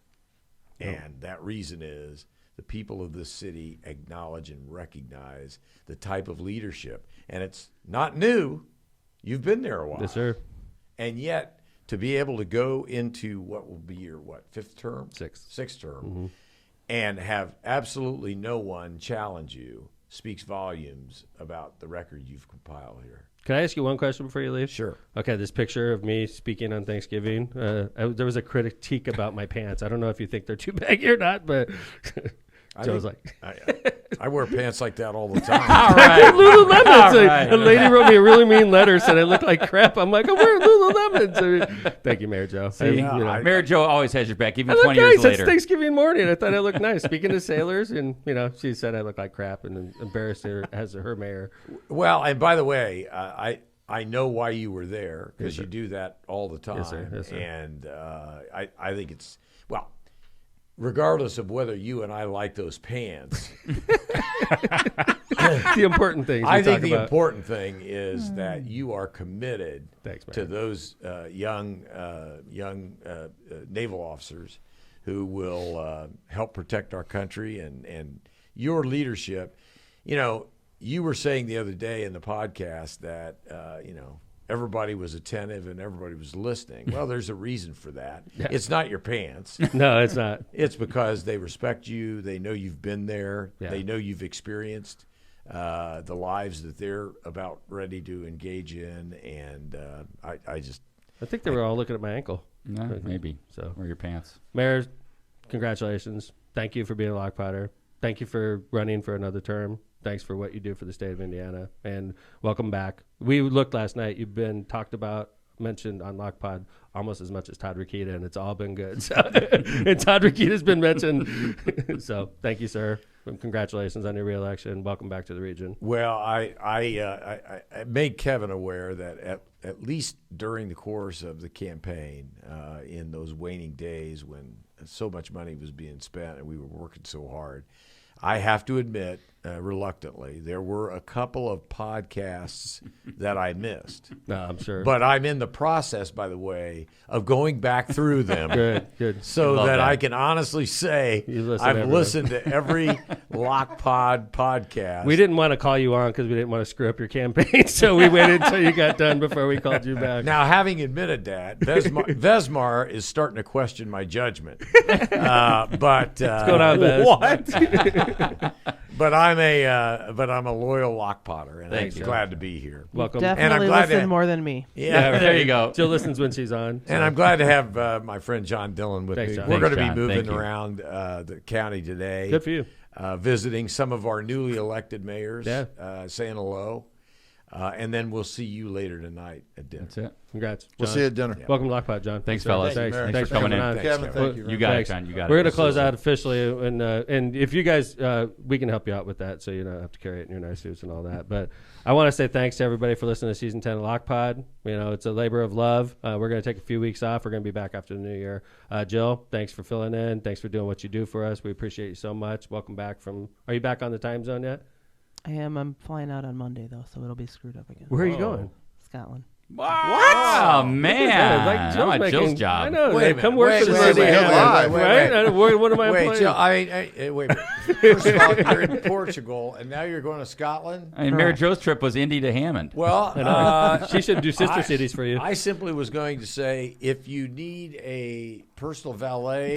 And that reason is the people of this city acknowledge and recognize the type of leadership. And it's not new. You've been there a while. Yes, sir. And yet, to be able to go into what will be your, fifth term? Sixth term, Mm-hmm. and have absolutely no one challenge you speaks volumes about the record you've compiled here. Can I ask you one question before you leave? Sure. Okay, this picture of me speaking on Thanksgiving, there was a critique about my pants. I don't know if you think they're too baggy or not, but Joe's like... I wear pants like that all the time. All right. Lululemons. All right. A lady wrote me a really mean letter, said I look like crap. I'm like, I'm wearing Lululemons. I mean, thank you, Mayor Joe. Mayor Joe always has your back, even I look 20 nice. years It's later. Thanksgiving morning. I thought I looked nice. Speaking to sailors, and she said I look like crap and embarrassed her as her mayor. Well, and by the way, I know why you were there, because you do that all the time. Yes, sir. Yes, sir. And I think it's, regardless of whether you and I like those pants, The important things. I think the important thing is that you are committed Thanks, man. to those young naval officers who will help protect our country, and your leadership. you were saying the other day in the podcast that everybody was attentive and everybody was listening. Well, there's a reason for that. Yeah. It's not your pants. No, it's not. It's because they respect you. They know you've been there. Yeah. They know you've experienced the lives that they're about ready to engage in. And I think they were all looking at my ankle. No, maybe. So, or your pants. Mayor, congratulations. Thank you for being a lock potter. Thank you for running for another term. Thanks for what you do for the state of Indiana, and welcome back. We looked last night. You've been talked about, mentioned on LockPod almost as much as Todd Rokita, and it's all been good. So, and Todd Rokita's been mentioned. So thank you, sir. And congratulations on your reelection. Welcome back to the region. Well, I made Kevin aware that at least during the course of the campaign, in those waning days when so much money was being spent and we were working so hard, I have to admit, reluctantly, there were a couple of podcasts that I missed. No, I'm sure. But I'm in the process, by the way, of going back through them. Good. So that I can honestly say I've listened to every LockPod podcast. We didn't want to call you on because we didn't want to screw up your campaign, so we waited until you got done before we called you back. Now, having admitted that, Vesmar is starting to question my judgment. But what's going on, Vez? What? But I'm a loyal lock potter, and I'm glad to be here. Welcome. Definitely and I'm glad listen more than me. Yeah, there you go. Jill listens when she's on. So. And I'm glad to have my friend John Dillon with Thanks, me. John. We're going to Thanks, be John. moving Thank you. around the county today. Good for you. Visiting some of our newly elected mayors, Yeah. saying hello. And then we'll see you later tonight at dinner. That's it. Congrats. John. We'll see you at dinner. Welcome to Lockpot, John. Thanks, fellas. Thanks. Mary. Thanks for coming in. on. Kevin, thank you. You got Thanks. it, John. You got it. We're going to close out officially, and if you guys, we can help you out with that, so you don't have to carry it in your nice suits and all that. But I want to say thanks to everybody for listening to Season 10 of Lockpod. It's a labor of love. We're going to take a few weeks off. We're going to be back after the new year. Jill, thanks for filling in. Thanks for doing what you do for us. We appreciate you so much. Welcome back are you back on the time zone yet? I am. I'm flying out on Monday, though, so it'll be screwed up again. Where are you going? Scotland. What? Oh, man. Like How about Jill's job? I know. Wait a Come minute. work Wait, for the wait, city. wait, Live, wait, right? What am I Wait, playing? Jill, wait a minute. First of all, you're in Portugal, and now you're going to Scotland? I mean, Mayor Joe's trip was Indy to Hammond. Well, She should do sister cities for you. I simply was going to say, if you need a personal valet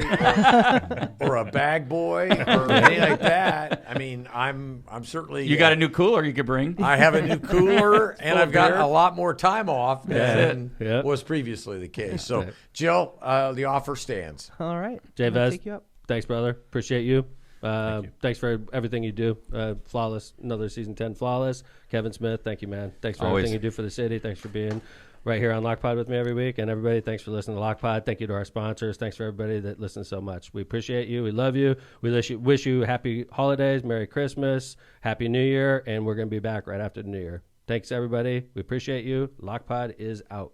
or a bag boy or anything like that, I mean, I'm certainly. You got a new cooler you could bring? I have a new cooler, and I've got a lot more time off than Yeah. was previously the case. So, Jill, the offer stands. All right. Jay I'm gonna Vez, take you up. thanks, brother. Appreciate you. Thanks for everything you do. Flawless. Another Season 10 flawless. Kevin Smith, thank you, man. Thanks for Always. everything you do for the city. Thanks for being right here on Lockpod with me every week. And everybody, thanks for listening to Lockpod. Thank you to our sponsors. Thanks for everybody that listens so much. We appreciate you. We love you. We wish you happy holidays, Merry Christmas, Happy New Year, and we're going to be back right after the New Year. Thanks, everybody. We appreciate you. Lockpod is out.